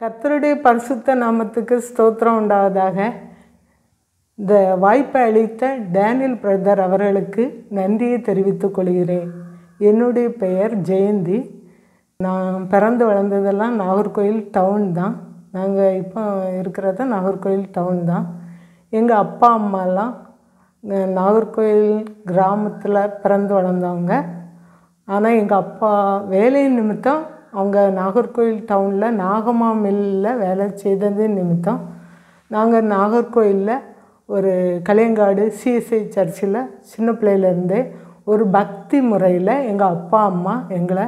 கர்த்தருடைய பரிசுத்த நாமத்துக்கு ஸ்தோத்திரம் உண்டாவதாக. இந்த வாய்ப்பை அளித்த டேனியல் பிரதர் அவர்களுக்கு நன்றியை தெரிவித்துக் கொள்கிறேன். என்னுடைய பெயர் ஜெயந்தி. நான் பிறந்து வளர்ந்ததெல்லாம் நாகர்கோவில் டவுன் தான். நாங்கள் இப்போ இருக்கிறது நாகர்கோவில் டவுன் தான். எங்கள் அப்பா அம்மாலாம் நாகர்கோவில் கிராமத்தில் பிறந்து வளர்ந்தவங்க. ஆனால் எங்கள் அப்பா வேலை நிமித்தம் அவங்க நாகர்கோவில் டவுனில் நாகமா மில்லில் வேலை செய்தது நிமித்தம் நாங்கள் நாகர்கோவிலில் ஒரு கலையங்காடு சிஎஸ்ஐ சர்ச்சில் சின்ன பிள்ளையிலேருந்தே ஒரு பக்தி முறையில் எங்கள் அப்பா அம்மா எங்களை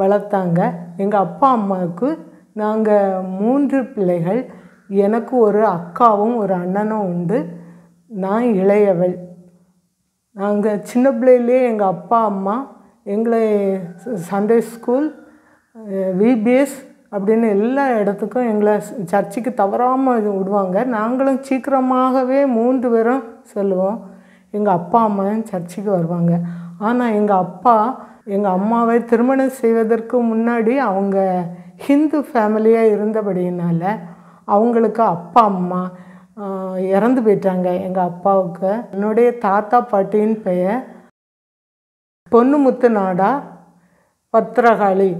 வளர்த்தாங்க. எங்கள் அப்பா அம்மாவுக்கு நாங்கள் 3 பிள்ளைகள். எனக்கு ஒரு அக்காவும் ஒரு அண்ணனும் உண்டு. நான் இளையவள். நாங்கள் சின்ன பிள்ளையிலே எங்கள் அப்பா அம்மா எங்களை சண்டே ஸ்கூல், விபிஎஸ் அப்படின்னு எல்லா இடத்துக்கும் எங்களை சர்ச்சுக்கு தவறாமல் விடுவாங்க. நாங்களும் சீக்கிரமாகவே 3 பேரும் சொல்லுவோம். எங்கள் அப்பா அம்மாவும் சர்ச்சுக்கு வருவாங்க. ஆனால் எங்கள் அப்பா எங்கள் அம்மாவை திருமணம் செய்வதற்கு முன்னாடி அவங்க ஹிந்து ஃபேமிலியாக இருந்தபடியினால் அவங்களுக்கு அப்பா அம்மா இறந்து போயிட்டாங்க. எங்கள் அப்பாவுக்கு என்னுடைய தாத்தா பாட்டியின் பெயர் பொன்னுமுத்து நாடார் பத்திரகாளி.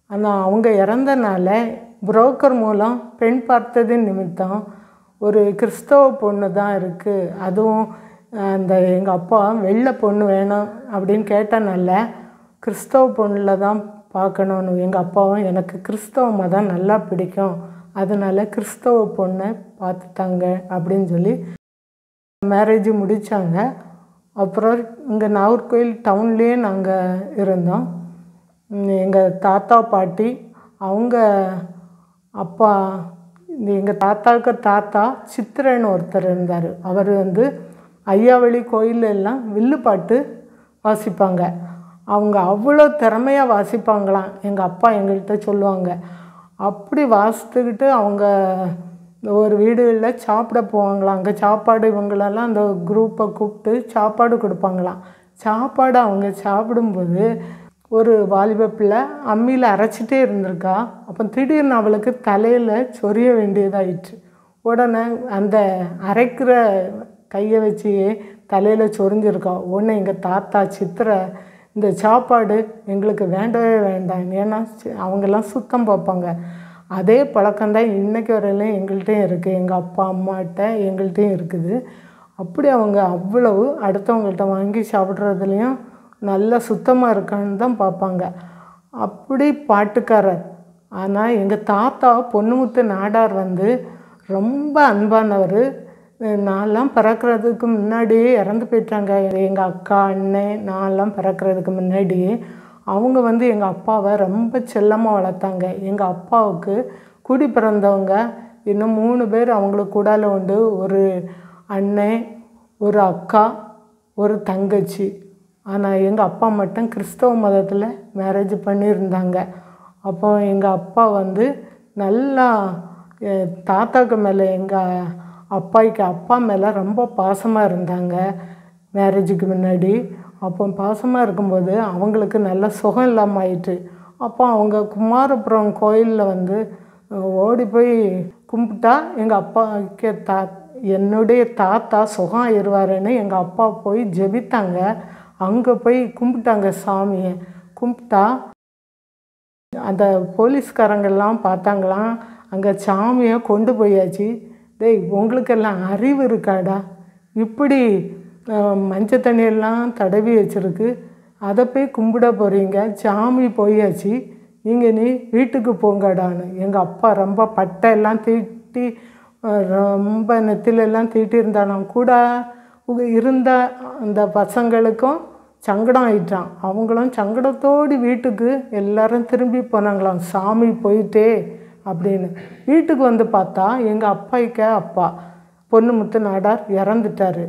ஆனால் அவங்க இறந்தனால புரோக்கர் மூலம் பெண் பார்த்தது நிமித்தம் ஒரு கிறிஸ்தவ பொண்ணு தான் இருக்குது. அதுவும் அந்த எங்கள் அப்பா வெள்ளை பொண்ணு வேணும் அப்படின்னு கேட்டனால கிறிஸ்தவ பொண்ணில் தான் பார்க்கணுன்னு எங்கள் அப்பாவும் எனக்கு கிறிஸ்தவ மதம் நல்லா பிடிக்கும், அதனால் கிறிஸ்தவ பொண்ணை பார்த்துட்டாங்க அப்படின்னு சொல்லி மேரேஜ் முடித்தாங்க. அப்புறம் இங்கே நாகர்கோவில் டவுன்லேயே நாங்கள் இருந்தோம். எங்கள் தாத்தா பாட்டி அவங்க அப்பா எங்கள் தாத்தாவுக்கு தாத்தா சித்திரன்னு ஒருத்தர் இருந்தார். அவர் ஐயாவளி கோயிலெல்லாம் வில்லுப்பாட்டு வாசிப்பாங்க. அவங்க அவ்வளோ திறமையாக வாசிப்பாங்களாம். எங்கள் அப்பா எங்கள்கிட்ட சொல்லுவாங்க. அப்படி வாசித்துக்கிட்டு அவங்க ஒரு வீடுகளில் சாப்பிட போவாங்களாம். அங்கே சாப்பாடு இவங்களெல்லாம் அந்த குரூப்பை கூப்பிட்டு சாப்பாடு கொடுப்பாங்களாம். சாப்பாடு அவங்க சாப்பிடும்போது ஒரு வாலிப பிள்ளை அம்மியில் அரைச்சிட்டே இருந்திருக்கா. அப்போ திடீர்னு அவளுக்கு தலையில் சொரிய வேண்டியதாயிடுச்சு. உடனே அந்த அரைக்கிற கையை வச்சு தலையில் சொரிஞ்சிருக்கா. உடனே எங்கள் தாத்தா சித்திரை இந்த சாப்பாடு எங்களுக்கு வேண்டவே வேண்டாம், ஏன்னா அவங்கெல்லாம் சுத்தம் பார்ப்பாங்க. அதே பழக்கம்தான் இன்றைக்கி வரையிலும் எங்கள்கிட்டையும் இருக்குது. எங்கள் அப்பா அம்மாட்ட எங்கள்கிட்டையும் இருக்குது. அப்படி அவங்க அவ்வளவு அடுத்தவங்கள்ட்ட வாங்கி சாப்பிட்றதுலேயும் நல்லா சுத்தமாக இருக்கான்னு தான் பார்ப்பாங்க. அப்படி பாட்டுக்காரர். ஆனால் எங்கள் தாத்தா பொன்னுமுத்து நாடார் ரொம்ப அன்பானவர். நான்லாம் பிறக்கிறதுக்கு முன்னாடியே இறந்து போயிட்டாங்க. எங்கள் அக்கா அண்ணன் நான்லாம் பிறக்கிறதுக்கு முன்னாடியே அவங்க எங்கள் அப்பாவை ரொம்ப செல்லமாக வளர்த்தாங்க. எங்கள் அப்பாவுக்கு குடி பிறந்தவங்க இன்னும் 3 பேர் அவங்களுக்கு கூடால உண்டு. ஒரு அண்ணன், ஒரு அக்கா, ஒரு தங்கச்சி. ஆனால் எங்கள் அப்பா மட்டும் கிறிஸ்தவ மதத்தில் மேரேஜ் பண்ணியிருந்தாங்க. அப்போ எங்கள் அப்பா நல்லா தாத்தாக்கு மேலே எங்கள் அப்பாய்க்கு அப்பா மேலே ரொம்ப பாசமாக இருந்தாங்க மேரேஜுக்கு முன்னாடி. அப்போ பாசமாக இருக்கும்போது அவங்களுக்கு நல்ல சுகம் இல்லாமல் ஆயிட்டு. அப்போ அவங்க குமாரபுரம் கோயிலில் ஓடி போய் கும்பிட்டா எங்கள் அப்பாவுக்கு என்னுடைய தாத்தா சுகம் ஆயிடுவாருன்னு எங்கள் அப்பா போய் ஜெபித்தாங்க. அங்கே போய் கும்பிட்டாங்க சாமியை. கும்பிட்டா அந்த போலீஸ்காரங்கெல்லாம் பார்த்தாங்களாம், அங்கே சாமியை கொண்டு போயாச்சு. டேய், உங்களுக்கெல்லாம் அறிவு இருக்காடா, இப்படி மஞ்சள் தண்ணியெல்லாம் தடவி வச்சுருக்கு, அதை போய் கும்பிட போகிறீங்க, சாமி போயாச்சு, நீ வீட்டுக்கு போங்கடான்னு. எங்கள் அப்பா ரொம்ப பட்டையெல்லாம் தீட்டி ரொம்ப நெத்திலெல்லாம் தீட்டி இருந்தாலும் கூட இருந்த அந்த பசங்களுக்கும் சங்கடம் ஆயிட்டான். அவங்களும் சங்கடத்தோடு வீட்டுக்கு எல்லாரும் திரும்பி போனாங்களாம், சாமி போயிட்டே அப்படின்னு. வீட்டுக்கு பார்த்தா எங்கள் அப்பாய்க்கு அப்பா பொன்னுமுத்து நாடார் இறந்துட்டார்.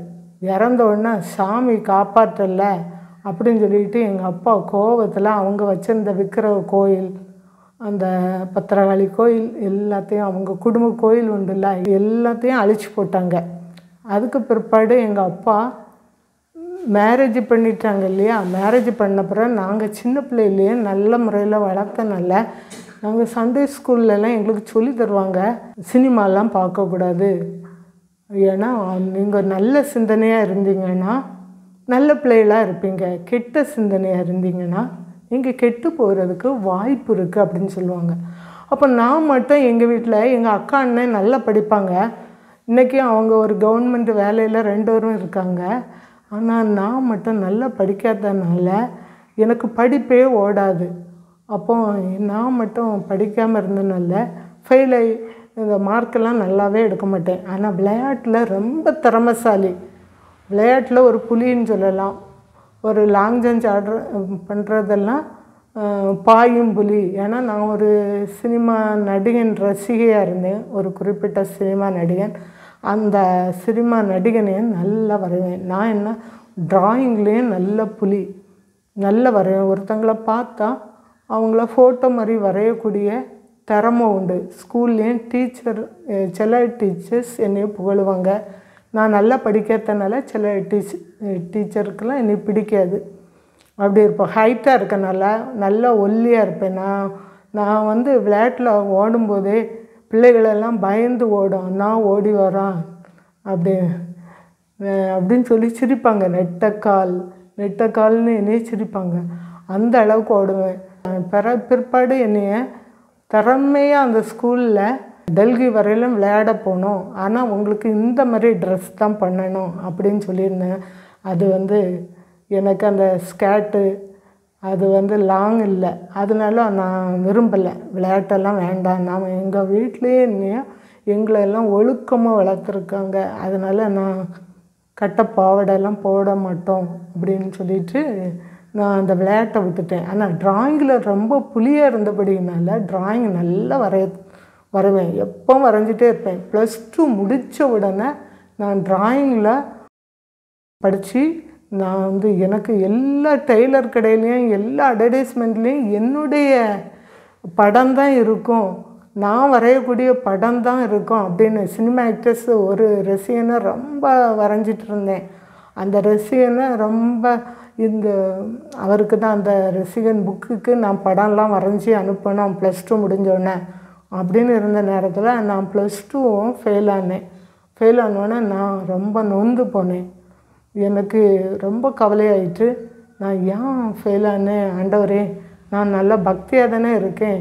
இறந்த உடனே சாமி காப்பாற்றல அப்படின்னு சொல்லிட்டு எங்கள் அப்பா கோபத்தில் அவங்க வச்சுருந்த விக்கிர கோயில், அந்த பத்திரகாளி கோயில் எல்லாத்தையும், அவங்க குடும்ப கோயில் உண்டுல்ல, எல்லாத்தையும் அழிச்சு போட்டாங்க. அதுக்கு பிற்பாடு எங்கள் அப்பா மேரேஜ் பண்ணிட்டாங்க இல்லையா. மேரேஜ் பண்ண பிறகு நாங்கள் சின்ன பிள்ளையிலேயே நல்ல முறையில் வளர்த்தனால நாங்கள் சண்டே ஸ்கூல்லலாம் எங்களுக்கு சொல்லி தருவாங்க, சினிமாலாம் பார்க்கக்கூடாது. ஏன்னா நீங்கள் நல்ல சிந்தனையாக இருந்தீங்கன்னா நல்ல பிள்ளைகளாக இருப்பீங்க, கெட்ட சிந்தனையாக இருந்தீங்கன்னா நீங்கள் கெட்டு போகிறதுக்கு வாய்ப்பு இருக்குது அப்படின்னு சொல்லுவாங்க. அப்போ நான் மட்டும் எங்கள் வீட்டில் எங்கள் அக்கா அண்ணன் நல்லா படிப்பாங்க. இன்றைக்கும் அவங்க ஒரு கவர்மெண்ட் வேலையில் 2 பேரும் இருக்காங்க. ஆனால் நான் மட்டும் நல்லா படிக்காதனால எனக்கு படிப்பே ஓடாது. அப்போ நான் மட்டும் படிக்காமல் இருந்தனால ஃபெயில் ஆகி இந்த மார்க்கெல்லாம் நல்லாவே எடுக்க மாட்டேன். ஆனால் விளையாட்டில் ரொம்ப திறமைசாலி, விளையாட்டில் ஒரு புலின்னு சொல்லலாம். ஒரு லாங் ஜம்ப் ஆர்டர் பண்ணுறதெல்லாம் பாயும் புலி. ஏன்னா நான் ஒரு சினிமா நடிகன் ரசிகையாக இருந்தேன், ஒரு குறிப்பிட்ட சினிமா நடிகன். அந்த சினிமா நடிகனையும் நல்லா வரைவேன். நான் என்ன ட்ராயிங்லேயும் நல்ல புலி, நல்லா வரைவேன். ஒருத்தங்களை பார்த்தா அவங்கள ஃபோட்டோ மாதிரி வரையக்கூடிய திறமை உண்டு. ஸ்கூல்லேயும் சில டீச்சர்ஸ் என்னை புகழுவாங்க. நான் நல்லா படிக்கிறதுனால சில டீச்சருக்கெல்லாம் என்னை பிடிக்காது. அப்படி இருப்பேன். ஹைட்டாக இருக்கனால நல்லா ஒல்லியாக இருப்பேன். நான் வந்து விளையாட்டில் ஓடும்போதே பிள்ளைகளெல்லாம் பயந்து ஓடும், நான் ஓடி வரான் அப்படின்னு சொல்லி சிரிப்பாங்க. நெட்டக்கால்னு என்னையே சிரிப்பாங்க. அந்த அளவுக்கு ஓடுவேன். பிற்பாடு என்னைய திறமையாக அந்த ஸ்கூலில் டெல்லி வரையிலும் விளையாட போனோம், ஆனால் உங்களுக்கு இந்த மாதிரி ட்ரெஸ் தான் பண்ணணும் அப்படின்னு சொல்லியிருந்தேன். அது வந்து எனக்கு அந்த ஸ்கேர்ட்டு அது வந்து லாங் இல்லை, அதனால நான் விரும்பலை. விளையாட்டெல்லாம் வேண்டாம், நாம் எங்கள் வீட்லேயே எங்களெல்லாம் ஒழுக்கமாக வளர்த்துருக்காங்க, அதனால் நான் கட்ட பாவாடையெல்லாம் போட மாட்டோம் அப்படின்னு சொல்லிட்டு நான் அந்த விளையாட்டை விட்டுட்டேன். ஆனால் ட்ராயிங்கில் ரொம்ப புலியாக இருந்தபடினால ட்ராயிங் நல்லா வரைவேன். எப்போ வரைஞ்சிட்டே இருப்பேன். +2 முடித்த உடனே நான் ட்ராயிங்கில் படித்து நான் வந்து எனக்கு எல்லா டெய்லர் கடையிலையும் எல்லா அட்வர்டைஸ்மெண்ட்லேயும் என்னுடைய படம் தான் இருக்கும், நான் வரையக்கூடிய படம் தான் இருக்கும் அப்படின்னு சினிமா ஆக்டர்ஸ் ஒரு ரசிகனை ரொம்ப வரைஞ்சிட்டு இருந்தேன். அந்த ரசிகனை ரொம்ப அவருக்கு தான் அந்த ரசிகன் புக்குக்கு நான் படம்லாம் வரைஞ்சி அனுப்பணும் +2 முடிஞ்சோடனே அப்படின்னு இருந்த நேரத்தில் நான் +2வும் ஃபெயில் ஆனோடனே நான் ரொம்ப நொந்து போனேன். எனக்கு ரொம்ப கவலையாயிட்டு, நான் ஏன் ஃபெயில் ஆனேன் ஆண்டவரே, நான் நல்லா பக்தியாக தானே இருக்கேன்,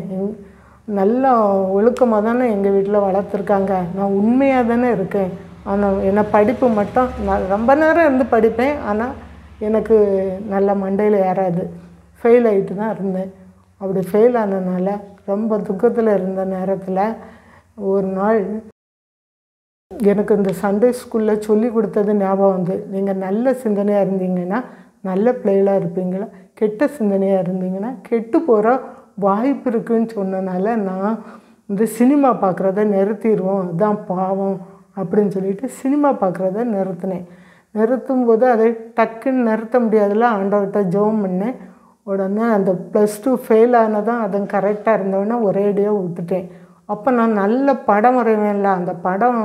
நல்லா ஒழுக்கமாக தானே எங்கள் வீட்டில் வளர்த்துருக்காங்க, நான் உண்மையாக தானே இருக்கேன், ஆனால் என்னை படிப்பு மட்டும் நான் ரொம்ப நேரம் இருந்து படிப்பேன், ஆனால் எனக்கு நல்ல மண்டையில் ஏறாது. ஃபெயில் ஆகிட்டு தான் இருந்தேன். அப்படி ஃபெயில் ஆனதுனால ரொம்ப துக்கத்தில் இருந்த நேரத்தில் ஒரு நாள் எனக்கு இந்த சண்டே ஸ்கூலில் சொல்லி கொடுத்தது ஞாபகம் வந்து, நீங்கள் நல்ல சிந்தனையாக இருந்தீங்கன்னா நல்ல பிள்ளைகளாக இருப்பீங்களா, கெட்ட சிந்தனையாக இருந்தீங்கன்னா கெட்டு போகிற வாய்ப்பு இருக்குதுன்னு சொன்னனால நான் இந்த சினிமா பார்க்குறத நிறுத்திடுவோம், அதுதான் பாவம் அப்படின்னு சொல்லிட்டு சினிமா பார்க்குறத நிறுத்தும்போது அதை டக்குன்னு நிறுத்த முடியாதுல, ஆண்டவர்கிட்ட ஜெபம் பண்ணேன். உடனே அந்த +2 ஃபெயில் ஆனதான் அது கரெக்டாக இருந்தோடனே ஒரேடியாக விட்டுட்டேன். அப்போ நான் நல்ல படம் வரைவேன்ல, அந்த படம்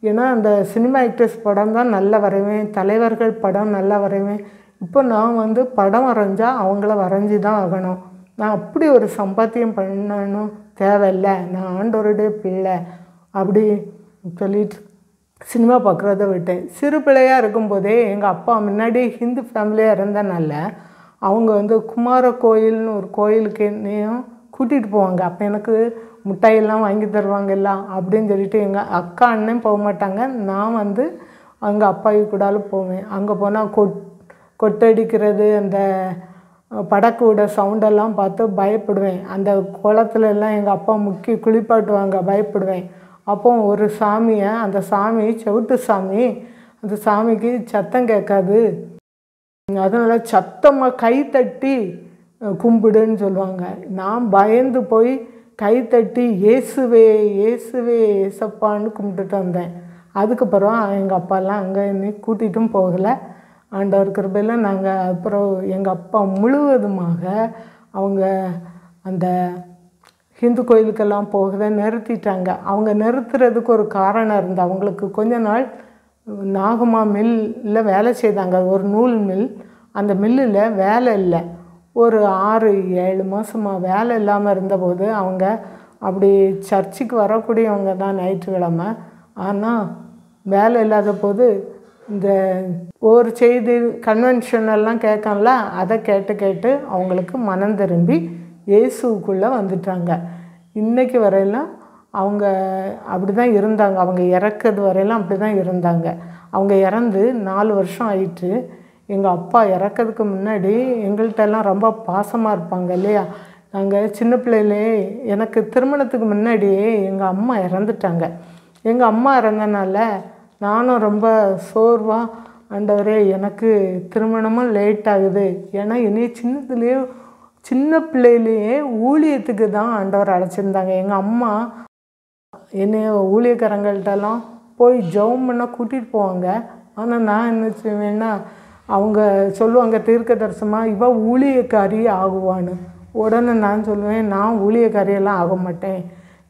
ஏன்னா அந்த சினிமா ஆக்டர்ஸ் படம் தான் நல்லா வரைவேன், தலைவர்கள் படம் நல்லா வரைவேன். இப்போ நான் வந்து படம் வரைஞ்சா அவங்கள வரைஞ்சி தான் ஆகணும், நான் அப்படி ஒரு சம்பாத்தியம் பண்ணணும் தேவையில்லை, நான் ஆண்டவருடைய பிள்ளை அப்படி சொல்லிட்டு சினிமா பார்க்குறத விட்டேன். சிறு பிள்ளையாக இருக்கும்போதே எங்கள் அப்பா முன்னாடி ஹிந்து ஃபேமிலியாக இருந்தனால அவங்க வந்து குமார கோயில்னு ஒரு கோயிலுக்கு என்னையும் கூட்டிகிட்டு போவாங்க. அப்போ எனக்கு மிட்டாயெல்லாம் வாங்கி தருவாங்க எல்லாம் அப்படின்னு சொல்லிட்டு எங்கள் அக்கா அண்ணன் போக மாட்டாங்க, நான் வந்து அங்கே அப்பாவி கூடாலும் போவேன். அங்கே போனால் கொட்டடிக்கிறது அந்த படக்கூட சவுண்டெல்லாம் பார்த்து பயப்படுவேன். அந்த குளத்துல எல்லாம் எங்கள் அப்பா முக்கி குளிப்பாட்டுவாங்க, பயப்படுவேன். அப்போ ஒரு சாமியை, அந்த சாமி செவிட்டு சாமி, அந்த சாமிக்கு சத்தம் கேட்காது, அதனால் சத்தமாக கை தட்டி கும்பிடுன்னு சொல்லுவாங்க. நான் பயந்து போய் கை தட்டி இயேசுவே இயேசுவே ஏசப்பான்னு கும்பிட்டுட்டு வந்தேன். அதுக்கப்புறம் எங்கள் அப்பாலாம் அங்கே என்னை கூட்டிகிட்டும் போகலை. ஆண்டவர் கிருபையில் நாங்கள் அப்புறம் எங்கள் அப்பா முழுவதுமாக அவங்க அந்த ஹிந்து கோயிலுக்கெல்லாம் போகதை நிறுத்திட்டாங்க. அவங்க நிறுத்துறதுக்கு ஒரு காரணம் இருந்து, அவங்களுக்கு கொஞ்ச நாள் நாகமா மில்லில் வேலை செய்தாங்க, ஒரு நூல் மில். அந்த மில்லில் வேலை இல்லை, ஒரு 6-7 மாதமாக வேலை இல்லாமல் இருந்தபோது அவங்க அப்படி சர்ச்சுக்கு வரக்கூடியவங்க தான் ஞாயிற்றுக்கிழமை. ஆனால் வேலை இல்லாத போது இந்த ஒரு செய்தி கன்வென்ஷனெல்லாம் கேட்கல, அதை கேட்டு கேட்டு அவங்களுக்கு மனம் திரும்பி இயேசுக்குள்ளே வந்துட்டாங்க. இன்றைக்கி வரையிலும் அவங்க அப்படி தான் இருந்தாங்க. அவங்க இறக்கிறது வரையிலும் அப்படி தான் இருந்தாங்க. அவங்க இறந்து 4 வருஷம் ஆயிட்டு. எங்கள் அப்பா இறக்கிறதுக்கு முன்னாடி எங்கள்கிட்டலாம் ரொம்ப பாசமாக இருப்பாங்க இல்லையா. நாங்கள் சின்ன பிள்ளையிலே எனக்கு திருமணத்துக்கு முன்னாடியே எங்கள் அம்மா இறந்துட்டாங்க. எங்கள் அம்மா இறந்தனால நானும் ரொம்ப சோர்வாக, ஆண்டவரே எனக்கு திருமணமும் லேட் ஆகுது. ஏன்னா என்னைய சின்ன பிள்ளையிலேயே ஊழியத்துக்கு தான் ஆண்டவர் அழைச்சிருந்தாங்க. எங்கள் அம்மா என்னைய ஊழியக்காரங்கள்ட்டெல்லாம் போய் ஜெபம் பண்ண கூட்டிகிட்டு போவாங்க. ஆனால் நான் என்ன செய்வேன்னா, அவங்க சொல்லுவாங்க தீர்க்க தரிசனமாக, இவ ஊழியக்காரி ஆகுவான்னு. உடனே நான் சொல்லுவேன், நான் ஊழியக்காரியெல்லாம் ஆக மாட்டேன்.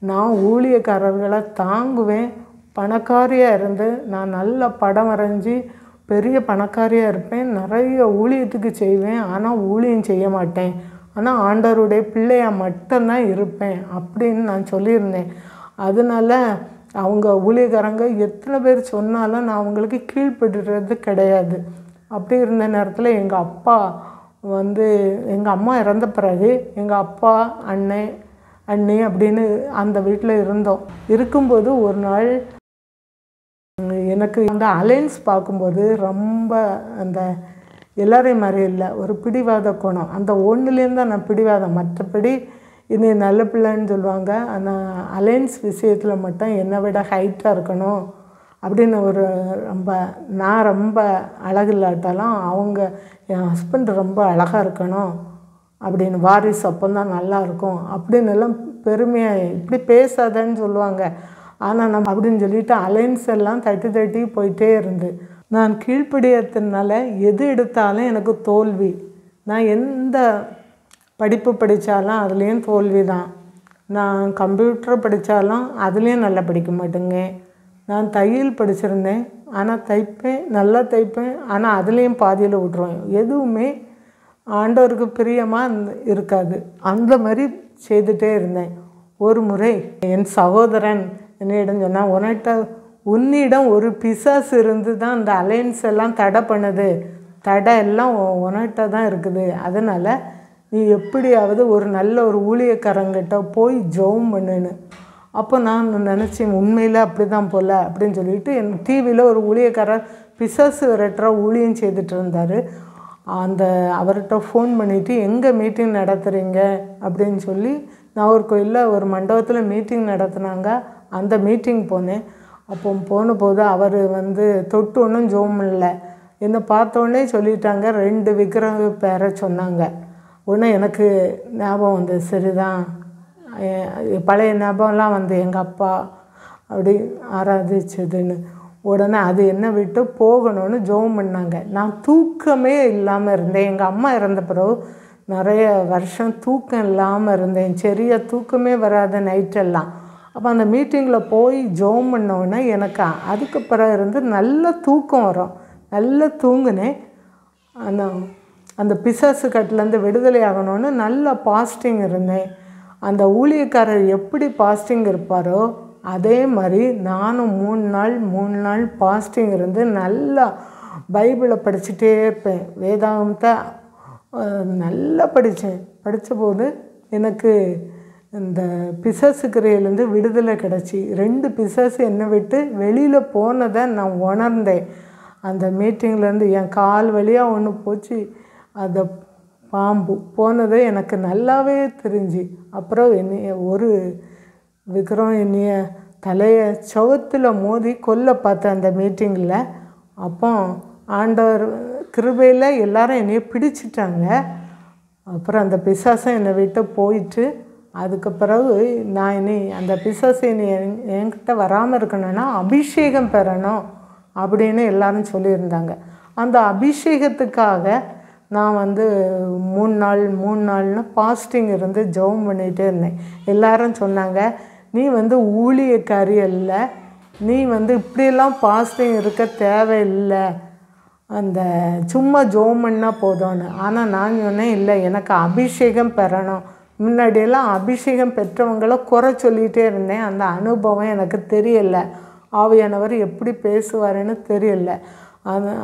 நான் ஊழியக்காரர்களை தாங்குவேன். பணக்காரியாக இருந்து நான் நல்ல படம் வரைஞ்சி பெரிய பணக்காரியாக இருப்பேன். நிறைய ஊழியத்துக்கு செய்வேன். ஆனால் ஊழியம் செய்ய மாட்டேன். ஆனால் ஆண்டவருடைய பிள்ளையாக மட்டும்தான் இருப்பேன் அப்படின்னு நான் சொல்லியிருந்தேன். அதனால அவங்க ஊழியக்காரங்க எத்தனை பேர் சொன்னாலும் நான் அவங்களுக்கு கீழ்ப்படுறது கிடையாது. அப்படி இருந்த நேரத்தில் எங்கள் அப்பா எங்கள் அம்மா இறந்த பிறகு எங்கள் அப்பா, அண்ணி அப்படின்னு அந்த வீட்டில் இருந்தோம். இருக்கும்போது ஒரு நாள் எனக்கு அந்த அலைன்ஸ் பார்க்கும்போது ரொம்ப அந்த எல்லாரையும் மாதிரி இல்லை, ஒரு பிடிவாத குணம். அந்த ஒன்றுலேருந்து தான் நான் பிடிவாதம். மற்றபடி இது நல்ல பிள்ளைன்னு சொல்லுவாங்க. ஆனால் அலைன்ஸ் விஷயத்தில் மட்டும் என்னை விட ஹைட்டாக இருக்கணும் அப்படின்னு நான் ரொம்ப அழகு இல்லாட்டாலும் அவங்க என் ஹஸ்பண்ட் ரொம்ப அழகாக இருக்கணும் அப்படின்னு, வாரிசு அப்போந்தான் நல்லாயிருக்கும் அப்படின்னு எல்லாம் பெருமையாக இப்படி பேசாதன்னு சொல்லுவாங்க. ஆனால் நம்ம அப்படின்னு சொல்லிட்டு அலைன்ஸ் எல்லாம் தட்டி போயிட்டே இருந்து நான் கீழ்ப்படியத்தினால எது எடுத்தாலும் எனக்கு தோல்வி. நான் எந்த படிப்பு படித்தாலும் அதுலேயும் தோல்வி தான். நான் கம்ப்யூட்டர் படித்தாலும் அதுலேயும் நல்லா படிக்க மாட்டேங்க. நான் தையல் படிச்சிருந்தேன், ஆனால் நல்லா தைப்பேன், ஆனால் அதுலேயும் பாதியில் விட்ருவேன். எதுவுமே ஆண்டவருக்கு பிரியமாக இருக்காது. அந்த மாதிரி செய்துகிட்டே இருந்தேன். ஒரு முறை என் சகோதரன் என்னிடம் சொன்னால், உன்னிடம் ஒரு பிசாசு இருந்து தான் அந்த அலைன்ஸ் எல்லாம் தடை பண்ணுது. தடை எல்லாம் உன்கிட்ட தான் இருக்குது. அதனால் நீ எப்படியாவது ஒரு நல்ல ஒரு ஊழியக்காரங்கிட்ட போய் ஜெபம் பண்ணுன்னு. அப்போ நான் நினச்சேன், உண்மையில் அப்படி தான் போல் அப்படின்னு சொல்லிட்டு என் டிவியில் ஒரு ஊழியக்காரர் பிசாசு விரட்டுற ஊழியம் செய்துட்டு இருந்தார். அவர்கிட்ட ஃபோன் பண்ணிவிட்டு எங்கே மீட்டிங் நடத்துகிறீங்க அப்படின்னு சொல்லி, நாகர்கோயிலில் ஒரு மண்டபத்தில் மீட்டிங் நடத்துனாங்க. அந்த மீட்டிங் போனேன். அப்போ போனபோது அவர் தொட்டு ஒன்றும் ஜெபம் இல்லை. என்னை பார்த்தோன்னே சொல்லிட்டாங்க. 2 விக்கிரக பேரை சொன்னாங்க. ஒன்று எனக்கு ஞாபகம் சரிதான், பழைய ஞாபகம்லாம் எங்கள் அப்பா அப்படி ஆராதிச்சதுன்னு. உடனே அது என்னை விட்டு போகணும்னு ஜெபம் பண்ணாங்க. நான் தூக்கமே இல்லாமல் இருந்தேன். எங்கள் அம்மா இறந்த பிறகு நிறைய வருஷம் தூக்கம் இல்லாமல் இருந்தேன். சரியாக தூக்கமே வராத நைட்டெல்லாம். அப்போ அந்த மீட்டிங்கில் போய் ஜெபம் பண்ணோன்னே எனக்கு அதுக்கு பிறகு நல்ல தூக்கம் வரும். நல்லா தூங்குனேன். அந்த பிசாசு கட்டிலேருந்து விடுதலை ஆகணும்னு நல்ல பாஸ்டிங் இருந்தேன். அந்த ஊழியக்காரர் எப்படி பாஸ்டிங் இருப்பாரோ அதே மாதிரி நானும் 3 நாள் பாஸ்டிங் இருந்து நல்லா பைபிளை படிச்சுட்டே இருப்பேன். வேதாகமத்தை நல்லா படித்தபோது எனக்கு இந்த பிசாசு கிரையிலேருந்து விடுதலை கிடச்சி 2 பிசாசு என்னை விட்டு வெளியில் போனதை நான் உணர்ந்தேன். அந்த மீட்டிங்லேருந்து என் கால் வழியாக ஒன்று போச்சு, அந்த பாம்பு போனது எனக்கு நல்லாவே தெரிஞ்சு. அப்புறம் ஒரு விக்ரம் என்னைய தலையை சவுத்தில் மோதி கொல்ல பார்த்தேன் அந்த மீட்டிங்கில். அப்போ ஆண்டவர் கிருபையில் எல்லாரும் என்னைய பிடிச்சிட்டாங்க. அப்புறம் அந்த பிசாசம் என்னை விட்டு போயிட்டு, அதுக்கு பிறகு நான் அந்த பிசாசு என்கிட்ட வராமல் இருக்கணும்னா அபிஷேகம் பெறணும் அப்படின்னு எல்லாரும் சொல்லியிருந்தாங்க. அந்த அபிஷேகத்துக்காக நான் 3 நாள்னு பாஸ்டிங் இருந்து ஜெபம் பண்ணிகிட்டே இருந்தேன். எல்லாரும் சொன்னாங்க, நீ ஊழியக்காரி அல்ல, நீ இப்படியெல்லாம் பாஸ்டிங் இருக்க தேவையில்லை அந்த சும்மா ஜோம் பண்ணால் போதும்னு. ஆனால் நான் சொன்னேன், இல்லை எனக்கு அபிஷேகம் பெறணும். முன்னாடியெல்லாம் அபிஷேகம் பெற்றவங்கள குறை சொல்லிகிட்டே இருந்தேன். அந்த அனுபவம் எனக்கு தெரியலை. ஆவியானவர் எப்படி பேசுவாருன்னு தெரியல.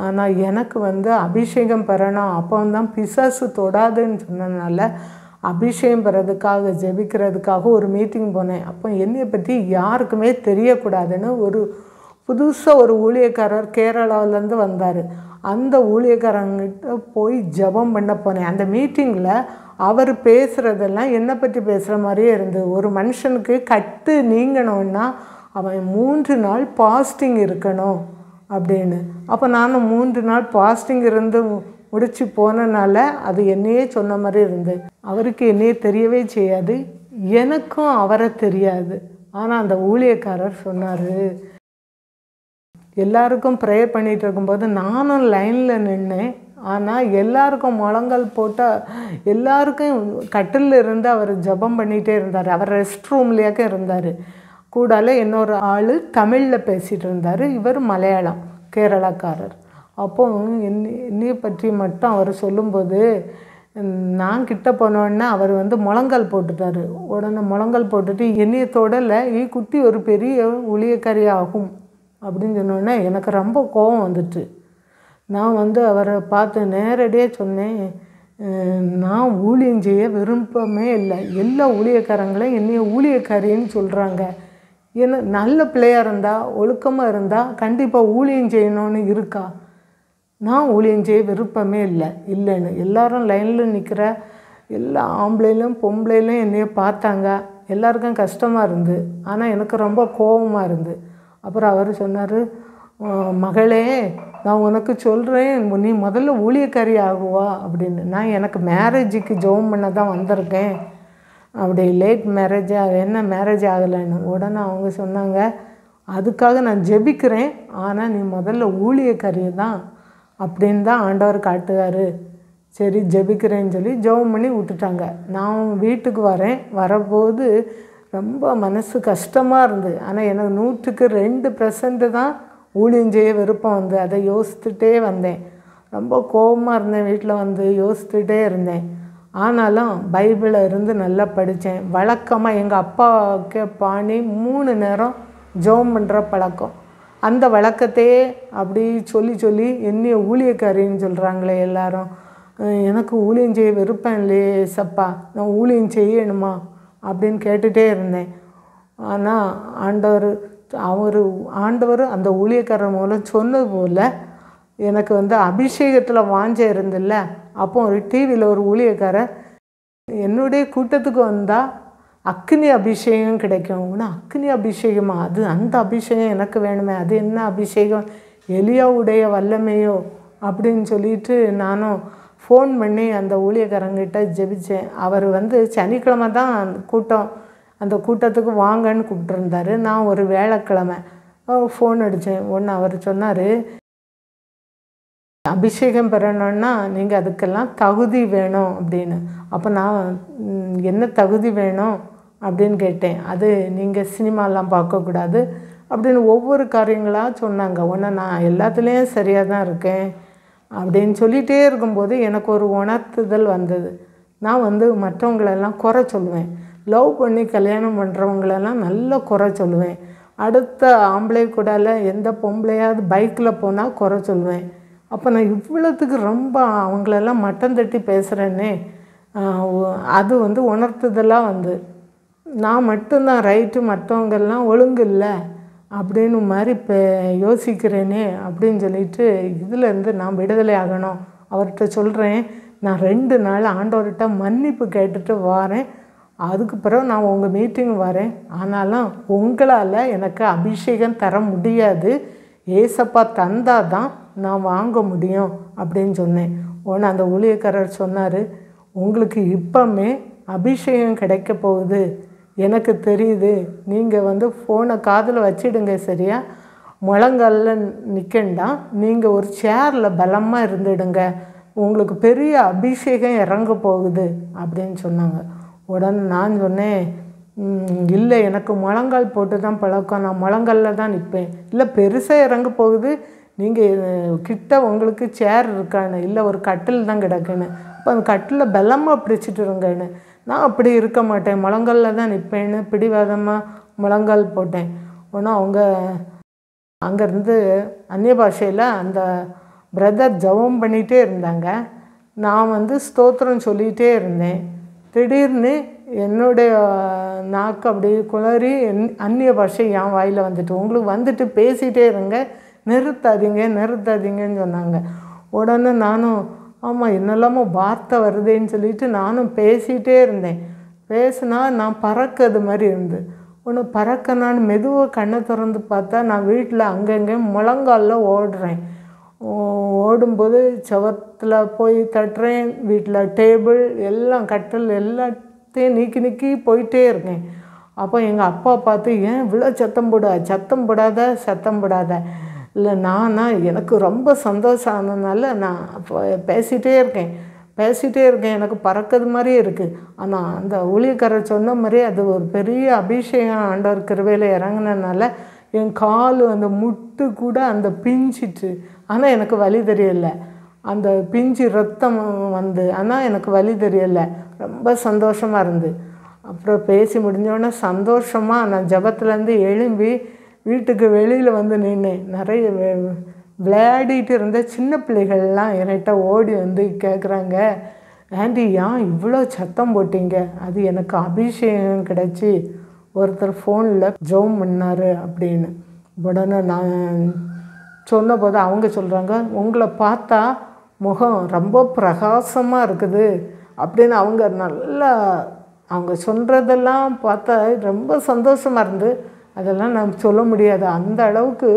ஆனால் எனக்கு அபிஷேகம் பெறணும். அப்போ தான் பிசாசு தொடாதுன்னு சொன்னதுனால அபிஷேகம் பெறதுக்காக ஜெபிக்கிறதுக்காக ஒரு மீட்டிங் போனேன். அப்போ என்னை பற்றி யாருக்குமே தெரியக்கூடாதுன்னு புதுசாக ஒரு ஊழியக்காரர் கேரளாவிலேருந்து வந்தார். அந்த ஊழியக்காரங்கிட்ட போய் ஜெபம் பண்ண போனேன். அந்த மீட்டிங்கில் அவர் பேசுகிறதெல்லாம் என்னை பற்றி பேசுகிற மாதிரியே இருந்தது. ஒரு மனுஷனுக்கு கட்டு நீங்கணும்னா அவன் 3 நாள் பாஸ்டிங் இருக்கணும் அப்படின்னு. அப்போ நானும் 3 நாள் பாஸ்டிங் இருந்து முடிச்சு போனனால அது என்னையே சொன்ன மாதிரி இருந்து. அவருக்கு என்னையே தெரியவே செய்யாது, எனக்கும் அவரை தெரியாது. ஆனால் அந்த ஊழியக்காரர் சொன்னார். எல்லாருக்கும் ப்ரேயர் பண்ணிகிட்டு இருக்கும்போது நானும் லைனில் நின்னேன். ஆனால் எல்லாருக்கும் முழங்கால் போட்டால் எல்லாருக்கும் கட்டில் இருந்து அவர் ஜெபம் பண்ணிகிட்டே இருந்தார். அவர் ரெஸ்ட் ரூம்லேயாக்க இருந்தார். கூடால இன்னொரு ஆள் தமிழில் பேசிகிட்டு இருந்தார். இவர் மலையாளம், கேரளாக்காரர். அப்போ என்னையை பற்றி மட்டும் அவர் சொல்லும்போது நான் கிட்ட போனோடனே அவர் முழங்கால் போட்டுட்டார். உடனே முழங்கால் போட்டுட்டு என்னையை தொடலை, குட்டி ஒரு பெரிய ஊழியக்காரி ஆகும் அப்படின்னு சொன்னோடனே எனக்கு ரொம்ப கோபம் வந்துட்டு. நான் அவரை பார்த்து நேரடியாக சொன்னேன், நான் ஊழியம் செய்ய விருப்பமே இல்லை. எல்லா ஊழியக்காரங்களும் என்னைய ஊழியக்காரின்னு சொல்கிறாங்க. ஏன்னா நல்ல பிள்ளையாக இருந்தால் ஒழுக்கமாக இருந்தால் கண்டிப்பாக ஊழியம் செய்யணும்னு இருக்கா? நான் ஊழியம் செய்ய விருப்பமே இல்லைன்னு எல்லாரும் லைனில் நிற்கிற எல்லா ஆம்பளையிலும் பொம்பளையிலும் என்னைய பார்த்தாங்க. எல்லாருக்கும் கஷ்டமாக இருந்து, ஆனால் எனக்கு ரொம்ப கோபமாக இருந்து. அப்புறம் அவர் சொன்னார், மகளே நான் உனக்கு சொல்கிறேன், நீ முதல்ல ஊழியக்காரி ஆகுவா அப்படின்னு. நான் எனக்கு மேரேஜுக்கு ஜெபம் பண்ண தான் வந்திருக்கேன், அப்படி லேட் மேரேஜாக என்ன மேரேஜ் ஆகலைன்னு. உடனே அவங்க சொன்னாங்க, அதுக்காக நான் ஜெபிக்கிறேன், ஆனால் நீ முதல்ல ஊழியக்காரி தான் அப்படின்னு தான் ஆண்டவர் காட்டுவார். சரி ஜெபிக்கிறேன்னு சொல்லி ஜெபம் பண்ணி விட்டுட்டாங்க. நான் வீட்டுக்கு வரபோது ரொம்ப மனசு கஷ்டமாக இருந்தது. ஆனால் எனக்கு 100க்கு 2% தான் ஊழியம் செய்ய விருப்பம் அதை யோசித்துட்டே வந்தேன். ரொம்ப கோபமாக இருந்தேன். வீட்டில் யோசித்துட்டே இருந்தேன். ஆனாலும் பைபிளை இருந்து நல்லா படித்தேன். வழக்கமாக எங்கள் அப்பாவுக்கு பாணி 3 நேரம் ஜெபம் பண்ணுற பழக்கம். அந்த வழக்கத்தையே அப்படி சொல்லி என்னைய ஊழியக்காரின்னு சொல்கிறாங்களே எல்லாரும். எனக்கு ஊழியம் செய்ய விருப்பம் இல்லையே சப்பா, நான் ஊழியம் செய்யணுமா அப்படின்னு கேட்டுகிட்டே இருந்தேன். ஆனால் ஆண்டவர் அந்த ஊழியக்காரர் மூலம் சொன்னது போல் எனக்கு அபிஷேகத்தில் வாஞ்சை இருந்தில்ல. அப்போ ஒரு டிவியில் ஒரு ஊழியக்காரர், என்னுடைய கூட்டத்துக்கு வந்தால் அக்னி அபிஷேகம் கிடைக்கும். அக்னி அபிஷேகமா? அந்த அபிஷேகம் எனக்கு வேணுமே. அது என்ன அபிஷேகம்? எலியாவுடைய வல்லமையோ அப்படின்னு சொல்லிட்டு நானும் ஃபோன் பண்ணி அந்த ஊழியக்காரங்கிட்ட ஜெபித்தேன். அவர் சனிக்கிழமை தான் அந்த கூட்டத்துக்கு வாங்கன்னு கூப்பிட்டுருந்தார். நான் ஒரு வேலைக்கிழமை ஃபோன் அடித்தேன். ஒன்று அவர் சொன்னார், அபிஷேகம் பெறணுன்னா நீங்கள் அதுக்கெல்லாம் தகுதி வேணும் அப்படின்னு. அப்போ நான் என்ன தகுதி வேணும் அப்படின்னு கேட்டேன். அது நீங்கள் சினிமாலாம் பார்க்கக்கூடாது அப்படின்னு ஒவ்வொரு காரியங்களாக சொன்னாங்க. ஒன்று நான் எல்லாத்துலேயும் சரியாக தான் இருக்கேன் அப்படின்னு சொல்லிகிட்டே இருக்கும்போது எனக்கு ஒரு உணர்த்துதல் வந்தது. நான் மற்றவங்களெல்லாம் குறை சொல்லுவேன். லவ் பண்ணி கல்யாணம் பண்ணுறவங்களெல்லாம் நல்லா குறை சொல்லுவேன். அடுத்த ஆம்பளை கூடால எந்த பொம்பளையாவது பைக்கில் போனால் குறை சொல்லுவேன். அப்போ நான் இவ்வளோத்துக்கு ரொம்ப அவங்களெல்லாம் மட்டம் தட்டி பேசுகிறேன்னே. அது உணர்த்துதலாக நான் மட்டும்தான் ரைட்டு, மற்றவங்கெல்லாம் ஒழுங்கு இல்லை அப்படின்னு மாதிரி யோசிக்கிறேனே அப்படின்னு சொல்லிட்டு இதிலேருந்து நான் விடுதலை ஆகணும். அவர்கிட்ட சொல்கிறேன், நான் 2 நாள் ஆண்டவர்கிட்ட மன்னிப்பு கேட்டுட்டு வரேன், அதுக்கு பிறகு நான் உங்கள் மீட்டிங் வரேன். ஆனாலும் உங்களால் எனக்கு அபிஷேகம் தர முடியாது, ஏசப்பா தந்தால் தான் நான் வாங்க முடியும் அப்படின்னு சொன்னேன். உடனே அந்த ஊழியக்காரர் சொன்னார், உங்களுக்கு இப்போமே அபிஷேகம் கிடைக்க போகுது, எனக்கு தெரியுது. நீங்கள் ஃபோனை காதில் வச்சிடுங்க, சரியா? முழங்காலில் நிற்கண்டா, நீங்கள் ஒரு சேரில் பலமாக இருந்துடுங்க, உங்களுக்கு பெரிய அபிஷேகம் இறங்க போகுது அப்படின்னு சொன்னாங்க. உடனே நான் சொன்னேன், இல்லை எனக்கு முழங்கால் போட்டு தான் பழக்கம், நான் முழங்காலில் தான் நிற்பேன். இல்லை பெருசாக இறங்க போகுது, நீங்கள் கிட்ட உங்களுக்கு சேர் இருக்கான்னு, இல்லை ஒரு கட்டில் தான் கிடக்குன்னு. அப்போ அந்த கட்டில் பலமாக பிடிச்சிட்டு இருங்கன்னு. நான் அப்படி இருக்க மாட்டேன், முழங்காலில் தான் நிற்பேன்னு பிடிவாதமாக முழங்கால் போட்டேன். ஒன்றும் அவங்க அங்கேருந்து அந்நிய பாஷையில் அந்த பிரதர் ஜெபம் பண்ணிகிட்டே இருந்தாங்க. நான் ஸ்தோத்திரம் சொல்லிகிட்டே இருந்தேன். திடீர்னு என்னுடைய நாக்கு அப்படியே குளறி அந்நிய பாஷை என் வாயில் வந்துட்டு, உங்களுக்கு வந்துட்டு பேசிகிட்டே இருங்க, நிறுத்தாதீங்கன்னு சொன்னாங்க. உடனே நானும் ஆமாம் என்னெல்லாமோ வார்த்தை வருதேன்னு சொல்லிட்டு நானும் பேசிகிட்டே இருந்தேன். பேசினா நான் பறக்கிறது மாதிரி இருந்து ஒன்று பறக்க நான் மெதுவாக கண்ணை திறந்து பார்த்தா நான் வீட்டில் அங்கங்கே முழங்காலில் ஓடுறேன். ஓடும்போது சுவத்தில் போய் தட்டுறேன், வீட்டில் டேபிள் எல்லாம் கட்டில் எல்லாத்தையும் நீக்கி போயிட்டே இருக்கேன். அப்போ எங்கள் அப்பா பார்த்து, ஏன் இவ்வளோ சத்தம் போடாத. இல்லை எனக்கு ரொம்ப சந்தோஷம் ஆனதுனால நான் பேசிகிட்டே இருக்கேன், எனக்கு பறக்கிறது மாதிரியே இருக்குது. ஆனால் அந்த ஊழியக்காரர் சொன்ன மாதிரி அது ஒரு பெரிய அபிஷேகம் ஆண்டவர் கிருபையில் இறங்கினதுனால என் கால் அந்த முட்டு கூட அந்த பிஞ்சிட்டு, ஆனால் எனக்கு வலி தெரியலை. அந்த பிஞ்சு ரத்தம் ஆனால் எனக்கு வலி தெரியலை. ரொம்ப சந்தோஷமாக இருந்து. அப்புறம் பேசி முடிஞ்சோடனே சந்தோஷமாக நான் ஜெபத்துலேருந்து எழும்பி வீட்டுக்கு வெளியில் நின்னேன். நிறைய விளையாடிட்டு இருந்த சின்ன பிள்ளைகள்லாம் என்கிட்ட ஓடி கேட்குறாங்க, ஆண்டி ஏன் இவ்வளோ சத்தம் போட்டீங்க? அது எனக்கு அபிஷேகம் கிடச்சி ஒருத்தர் ஃபோனில் ஜெபம் பண்ணார் அப்படின்னு. உடனே நான் சொன்னபோது அவங்க சொல்கிறாங்க, உங்களை பார்த்தா முகம் ரொம்ப பிரகாசமாக இருக்குது அப்படின்னு. அவங்க சொல்கிறதெல்லாம் பார்த்தா ரொம்ப சந்தோஷமாக இருந்து அதெல்லாம் நான் சொல்ல முடியாது. அந்த அளவுக்கு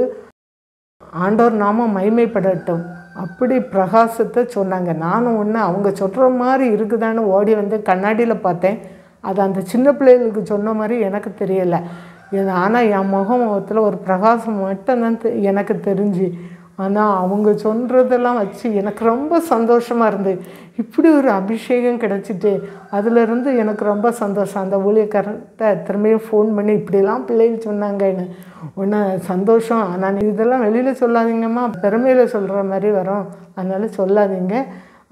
ஆண்டவர் நாம மகிமைப்படட்டும் அப்படி பிரகாசத்தை சொன்னாங்க. நானும் அவங்க சொல்கிற மாதிரி இருக்குதான்னு ஓடி கண்ணாடியில் பார்த்தேன். அது அந்த சின்ன பிள்ளைகளுக்கு சொன்ன மாதிரி எனக்கு தெரியலை. ஆனால் என் முகத்தில் ஒரு பிரகாசம் மட்டும்தான் எனக்கு தெரிஞ்சு. ஆனால் அவங்க சொல்கிறதெல்லாம் வச்சு எனக்கு ரொம்ப சந்தோஷமாக இருந்து, இப்படி ஒரு அபிஷேகம் கிடச்சிட்டு அதிலிருந்து எனக்கு ரொம்ப சந்தோஷம். அந்த ஊழியக்காரர்கிட்ட திரும்பியும் ஃபோன் பண்ணி இப்படிலாம் பிள்ளைகள் சொன்னாங்கன்னு ஒன்று சந்தோஷம். ஆனால் இதெல்லாம் வெளியில் சொல்லாதீங்கம்மா, பெருமையில் சொல்கிற மாதிரி வரும், அதனால் சொல்லாதீங்க.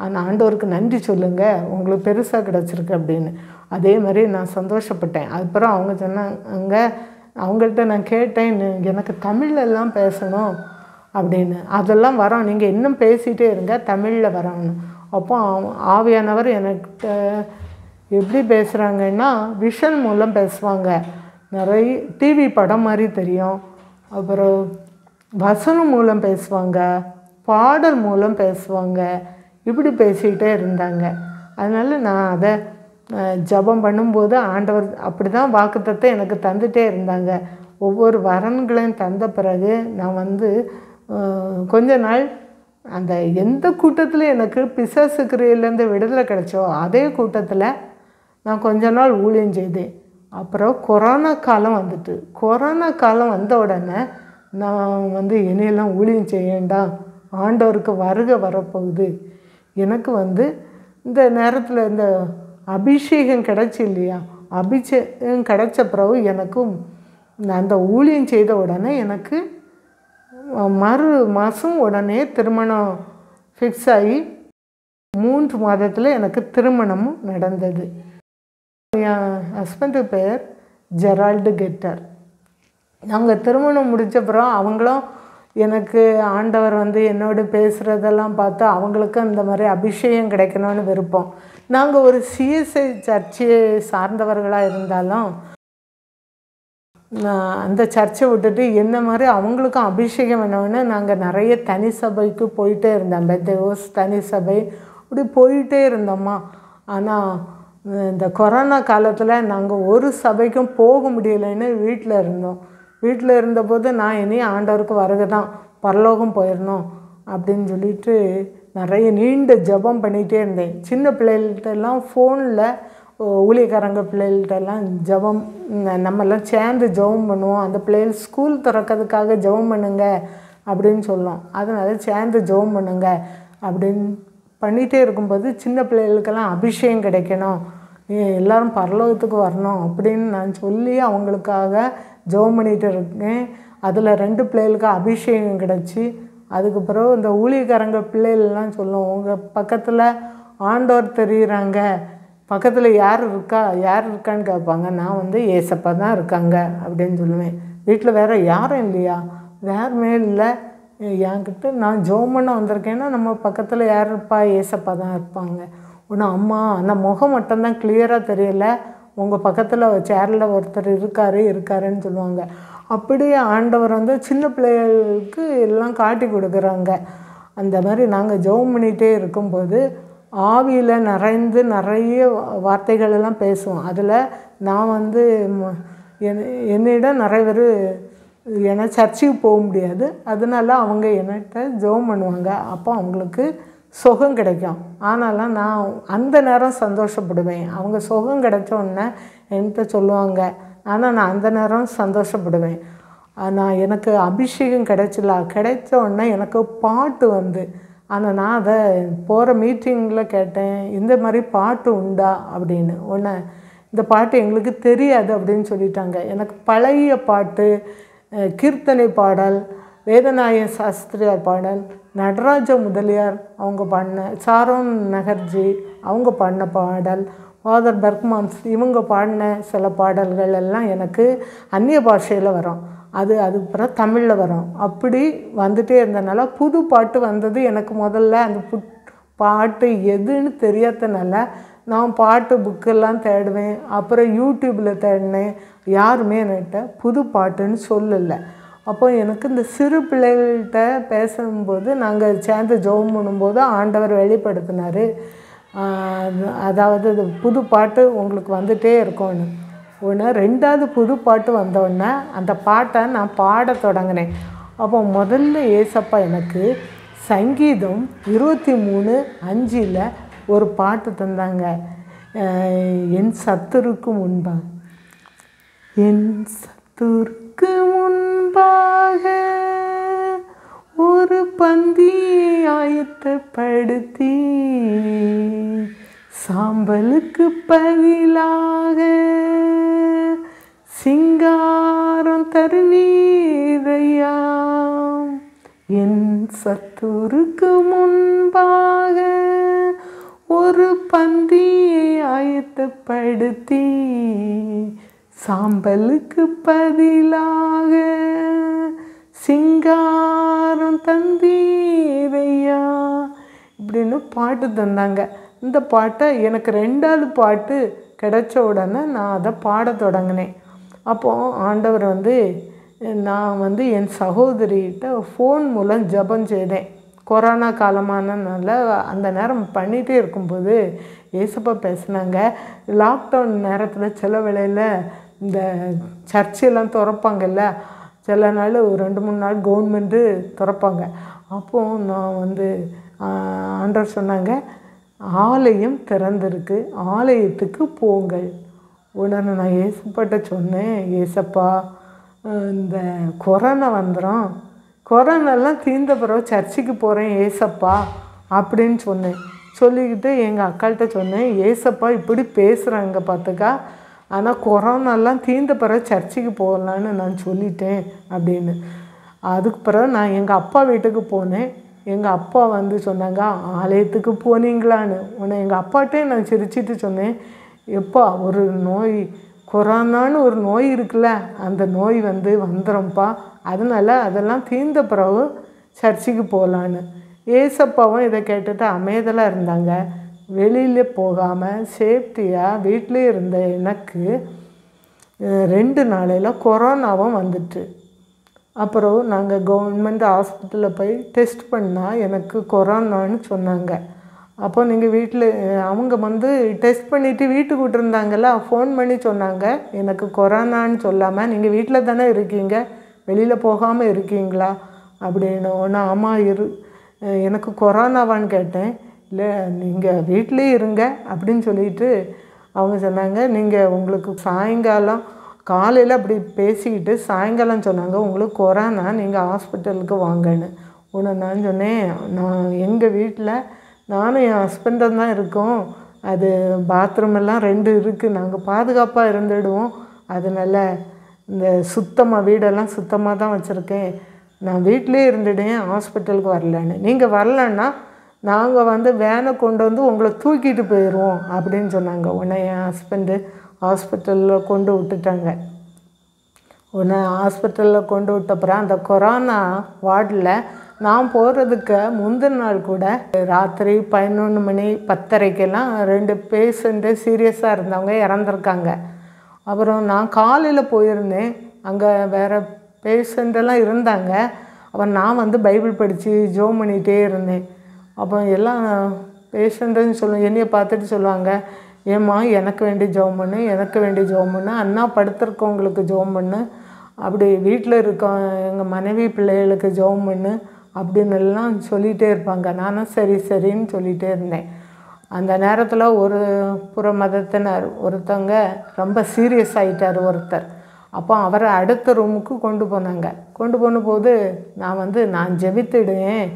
ஆனால் ஆண்டவருக்கு நன்றி சொல்லுங்கள், உங்களுக்கு பெருசாக கிடச்சிருக்கு அப்படின்னு. அதே மாதிரி நான் சந்தோஷப்பட்டேன். அதுக்கப்புறம் அவங்க சொன்னாங்க, அவங்கள்ட்ட நான் கேட்டேன், எனக்கு தமிழ்லெல்லாம் பேசணும் அப்படின்னு. அதெல்லாம் வரோம், நீங்கள் இன்னும் பேசிகிட்டே இருங்க, தமிழில் வரோன்னு. அப்போ ஆவியானவர் என்கிட்ட எப்படி பேசுகிறாங்கன்னா விஷன் மூலம் பேசுவாங்க. நிறைய டிவி படம் மாதிரி தெரியும். அப்புறம் வசனம் மூலம் பேசுவாங்க, பாடல் மூலம் பேசுவாங்க. இப்படி பேசிக்கிட்டே இருந்தாங்க. அதனால் நான் அதை ஜெபம் பண்ணும்போது ஆண்டவர் அப்படி தான் வாக்குத்தத்தை எனக்கு தந்துகிட்டே இருந்தாங்க. ஒவ்வொரு வரன்களையும் தந்த பிறகு நான் கொஞ்ச நாள் அந்த எந்த கூட்டத்தில் எனக்கு பிசாசு கிரியையிலேருந்து விடுதலை கிடைச்சோ அதே கூட்டத்தில் நான் கொஞ்ச நாள் ஊழியம் செய்தேன். அப்புறம் கொரோனா காலம் வந்துட்டு, கொரோனா காலம் வந்த உடனே நான் இனியெல்லாம் ஊழியம் செய்யண்டாம், ஆண்டவருக்கு வருகை வரப்போகுது, எனக்கு இந்த நேரத்தில் இந்த அபிஷேகம் கிடச்சி இல்லையா, அபிஷேகம் கிடைச்ச பிறகு எனக்கும் அந்த ஊழியம் செய்த உடனே எனக்கு மறு மாதம் உடனே திருமணம் ஃபிக்ஸ் ஆகி 3 மாதத்தில் எனக்கு திருமணமும் நடந்தது. என் ஹஸ்பண்டு பெயர் ஜெரால்டு கெட்டர். நாங்கள் திருமணம் முடித்த பிறகு அவங்களும் எனக்கு ஆண்டவர் என்னோட பேசுகிறதெல்லாம் பார்த்து அவங்களுக்கு அந்த மாதிரி அபிஷேகம் கிடைக்கணும்னு விருப்பம். நாங்கள் ஒரு சிஎஸ்ஐ சர்ச்சையை சார்ந்தவர்களாக இருந்தாலும் அந்த சர்ச்சை விட்டுட்டு என்ன மாதிரி அவங்களுக்கும் அபிஷேகம் வேணும்னு நாங்கள் நிறைய தனி சபைக்கு போயிட்டே இருந்தோம். பெத்தேவோஸ் தனி சபை அப்படி போயிட்டே இருந்தோம்மா. ஆனால் இந்த கொரோனா காலத்தில் நாங்கள் ஒரு சபைக்கும் போக முடியலைன்னு வீட்டில் இருந்தோம். வீட்டில் இருந்தபோது நான் இனி ஆண்டவருக்கு வருகை தான், பரலோகம் போயிடணும் அப்படின்னு சொல்லிட்டு நிறைய நீண்ட ஜெபம் பண்ணிகிட்டே இருந்தேன். சின்ன பிள்ளைகள்கிட்டெல்லாம் ஃபோனில் ஊழியக்காரங்க பிள்ளைகள்கிட்டெல்லாம் ஜெபம் நம்மெல்லாம் சேர்ந்து ஜெபம் பண்ணுவோம். அந்த பிள்ளைகள் ஸ்கூல் திறக்கிறதுக்காக ஜெபம் பண்ணுங்க அப்படின்னு சொல்லுவோம். அதனால் சேர்ந்து ஜெபம் பண்ணுங்க அப்படின்னு பண்ணிகிட்டே இருக்கும்போது சின்ன பிள்ளைகளுக்கெல்லாம் அபிஷேகம் கிடைக்கணும், எல்லோரும் பரலோகத்துக்கு வரணும் அப்படின்னு நான் சொல்லி அவங்களுக்காக ஜெபம் பண்ணிகிட்டு இருக்கேன். அதில் 2 பிள்ளைகளுக்கு அபிஷேகம் கிடச்சி அதுக்கு பிறகு இந்த ஊழியக்காரங்க பிள்ளைகள்லாம் சொல்லும், உங்கள் பக்கத்தில் ஆண்டவர் தெரியுறாங்க, பக்கத்தில் யார் இருக்கான்னு கேட்பாங்க. நான் வந்து ஏசப்பா தான் இருக்காங்க அப்படின்னு சொல்லுவேன். வீட்டில் வேறு யாரும் இல்லையா? வேறுமே இல்லை. என்கிட்ட நான் ஜெபம் பண்ண வந்திருக்கேன்னா நம்ம பக்கத்தில் யார் இருப்பா? ஏசப்பா தான் இருப்பாங்க. ஒன்று அம்மா அந்த முகம் மட்டும்தான் கிளியராக தெரியல, உங்கள் பக்கத்தில் சேரில் ஒருத்தர் இருக்காருன்னு சொல்லுவாங்க. அப்படியே ஆண்டவர் வந்து சின்ன பிள்ளைகளுக்கு எல்லாம் காட்டி கொடுக்குறாங்க. அந்த மாதிரி நாங்கள் ஜெபம் பண்ணிகிட்டே இருக்கும்போது ஆவியில் நிறைந்து நிறைய வார்த்தைகள் எல்லாம் பேசுவோம். அதில் நான் வந்து என்னிடம் நிறைய பேர் ஏன்னா சர்ச்சுக்கு போக முடியாது, அதனால அவங்க என்கிட்ட ஜெபம் பண்ணுவாங்க. அப்போ அவங்களுக்கு சுகம் கிடைக்கும். ஆனாலும் நான் அந்த நேரம் சந்தோஷப்படுவேன். அவங்க சுகம் கிடைச்ச உடனே என்கிட்ட சொல்லுவாங்க, ஆனால் நான் அந்த நேரம் சந்தோஷப்படுவேன். நான் எனக்கு அபிஷேகம் கிடைச்ச உடனே எனக்கு பாட்டு வந்து, ஆனால் நான் அதை போகிற மீட்டிங்கில் கேட்டேன், இந்த மாதிரி பாட்டு உண்டா அப்படின்னு. உடனே இந்த பாட்டு எங்களுக்கு தெரியாது அப்படின்னு சொல்லிட்டாங்க. எனக்கு பழைய பாட்டு, கீர்த்தனை பாடல், வேதநாய சாஸ்திரியார் பாடல், நடராஜ முதலியார் அவங்க பாடின, சாரோன் நகர்ஜி அவங்க பாடின பாடல், ஃபாதர் பெர்க்மான்ஸ் இவங்க பாடின சில பாடல்கள் எல்லாம் எனக்கு அந்நிய பாஷையில் வரும். அதுக்கு பிறகு தமிழில் வரும். அப்படி வந்துகிட்டே இருந்தனால புது பாட்டு வந்தது. எனக்கு முதல்ல அந்த பாட்டு எதுன்னு தெரியாதனால நான் பாட்டு புக்கெல்லாம் தேடுவேன். அப்புறம் யூடியூப்பில் தேடினேன். யாருமே என்கிட்ட புது பாட்டுன்னு சொல்லலை. அப்போ எனக்கு இந்த சிறு பிள்ளைகள்கிட்ட பேசும்போது நாங்கள் சேர்ந்து ஜெபம் பண்ணும்போது ஆண்டவர் வெளிப்படுத்தினார், அதாவது இது புது பாட்டு உங்களுக்கு வந்துகிட்டே இருக்கும்னு. ரெண்டாவது புது பாட்டு வந்தோடனே அந்த பாட்டை நான் பாட தொடங்கினேன். அப்போ முதல்ல ஏசப்பா எனக்கு சங்கீதம் 23:5 ஒரு பாட்டு தந்தாங்க. என் சத்துருக்கு முன்பாக ஒரு பந்தியை ஆயத்தப்படுத்தி சாம்பலுக்கு பதிலாக சிங்காரம் தருவீரையா. என் சத்துருக்கு முன்பாக ஒரு பந்தியை ஆயத்தப்படுத்தி சாம்பலுக்கு பதிலாக சிங்காரம் தந்தீரையா இப்படின்னு பாட்டு தந்தாங்க. இந்த பாட்டை எனக்கு ரெண்டாவது பாட்டு கிடைச்ச உடனே நான் அதை பாட தொடங்கினேன். அப்போது ஆண்டவர் வந்து நான் வந்து என் சகோதரிகிட்ட ஃபோன் மூலம் ஜெபம் செய்தேன். கொரோனா காலமானனால அந்த நேரம் பண்ணிகிட்டே இருக்கும்போது ஏசப்பா பேசுனாங்க. லாக்டவுன் நேரத்தில் சில வேளையில் இந்த சர்ச்செல்லாம் திறப்பாங்கல்ல, சில நாள் ஒரு 2-3 நாள் கவர்மெண்ட்டு திறப்பாங்க. அப்போது நான் வந்து ஆண்டவர் சொன்னாங்க, ஆலயம் திறந்திருக்கு, ஆலயத்துக்கு போங்கள். உடனே நான் ஏசப்பாட்ட சொன்னேன், ஏசப்பா இந்த கொரோனா வந்துடும், கொரோனாலாம் தீர்ந்த பிறகு சர்ச்சுக்கு போகிறேன் ஏசப்பா அப்படின்னு சொன்னேன். சொல்லிக்கிட்டு எங்கள் அக்காள்கிட்ட சொன்னேன், ஏசப்பா இப்படி பேசுகிறாங்க பார்த்துக்கா, ஆனால் கொரோனாலாம் தீர்ந்த பிறகு சர்ச்சுக்கு போகலான்னு நான் சொல்லிட்டேன் அப்படின்னு. அதுக்கு பிறகு நான் எங்கள் அப்பா வீட்டுக்கு போனேன். எங்கள் அப்பா வந்து சொன்னாங்க, ஆலயத்துக்கு போனீங்களான்னு. உடனே எங்கள் அப்பாட்டே நான் சிரிச்சிட்டு சொன்னேன், எப்பா ஒரு நோய், கொரோனான்னு ஒரு நோய் இருக்குல்ல, அந்த நோய் வந்துடும்ப்பா, அதனால் அதெல்லாம் தீர்ந்த பிறகு சர்ச்சுக்கு போகலான்னு. ஏசப்பாவும் இதை கேட்டுட்டு அமைதலாக இருந்தாங்க. வெளியில் போகாமல் சேஃப்டியாக வீட்டிலே இருந்த எனக்கு 2 நாளையில் கொரோனாவும் வந்துட்டு. அப்புறம் நாங்கள் கவர்மெண்ட் ஹாஸ்பிட்டலில் போய் டெஸ்ட் பண்ணால் எனக்கு கொரோனான்னு சொன்னாங்க. அப்போ நீங்கள் வீட்டில் அவங்க டெஸ்ட் பண்ணிவிட்டு வீட்டுக்கு விட்டுருந்தாங்கல்ல, ஃபோன் பண்ணி சொன்னாங்க, எனக்கு கொரோனான்னு சொல்லாமல் நீங்கள் வீட்டில் தானே இருக்கீங்க, வெளியில் போகாமல் இருக்கீங்களா அப்படின்னு. ஒன்று ஆமாம் எனக்கு கொரோனாவான்னு கேட்டேன். இல்லை நீங்கள் வீட்டிலே இருங்க அப்படின்னு சொல்லிட்டு அவங்க சொன்னாங்க, நீங்கள் உங்களுக்கு சாயங்காலம் காலையில் அப்படி பேசிக்கிட்டு சாயங்காலம் சொன்னாங்க, உங்களுக்கு கொரோனா, நீங்கள் ஹாஸ்பிட்டலுக்கு வாங்கன்னு. ஒன்று நான் சொன்னேன், நான் எங்கள் வீட்டில் நானும் என் ஹஸ்பண்டும் தான் இருக்கோம், அது பாத்ரூம் எல்லாம் 2 இருக்குது, நாங்கள் பாதுகாப்பாக இருந்துடுவோம், அதனால் இந்த வீடெல்லாம் சுத்தமாக தான் வச்சுருக்கேன், நான் வீட்டிலே இருந்துட்டேன், ஹாஸ்பிட்டலுக்கு வரலன்னு. நீங்கள் வரலன்னா நாங்கள் வந்து வேனை கொண்டு வந்து உங்களை தூக்கிட்டு போயிடுவோம் அப்படின்னு சொன்னாங்க. உடனே என் ஹஸ்பண்டு ஹாஸ்பிட்டலில் கொண்டு விட்டுட்டாங்க. உடனே ஹாஸ்பிட்டலில் கொண்டு விட்டப்புறம் அந்த கொரோனா வார்டில் நான் போகிறதுக்கு முந்தின நாள் கூட ராத்திரி 11 மணி 10:30க்கெல்லாம் 2 பேஷண்ட்டு சீரியஸாக இருந்தவங்க இறந்துருக்காங்க. அப்புறம் நான் காலையில் போயிருந்தேன், அங்கே வேறு பேஷண்ட்டெல்லாம் இருந்தாங்க. அப்புறம் நான் வந்து பைபிள் படித்து ஜெபம் பண்ணிகிட்டே இருந்தேன். அப்போ எல்லாம் பேஷண்ட்டுன்னு என்னையை பார்த்துட்டு சொல்லுவாங்க, ஏம்மா எனக்கு வேண்டி ஜெபம் பண்ணு, எனக்கு வேண்டி ஜெபம் பண்ணு, அண்ணா படுத்திருக்கவங்களுக்கு ஜெபம் பண்ணு, அப்படி வீட்டில் இருக்க எங்கள் மனைவி பிள்ளைகளுக்கு ஜெபம் பண்ணு அப்படின்னு எல்லாம் சொல்லிகிட்டே இருப்பாங்க. நானும் சரி சரின்னு சொல்லிகிட்டே இருந்தேன். அந்த நேரத்தில் ஒரு புற மதத்தினர் ஒருத்தவங்க ரொம்ப சீரியஸ் ஆகிட்டார் ஒருத்தர். அப்போ அவரை அடுத்த ரூமுக்கு கொண்டு போனாங்க. கொண்டு போனபோது நான் ஜெபித்துடுவேன்,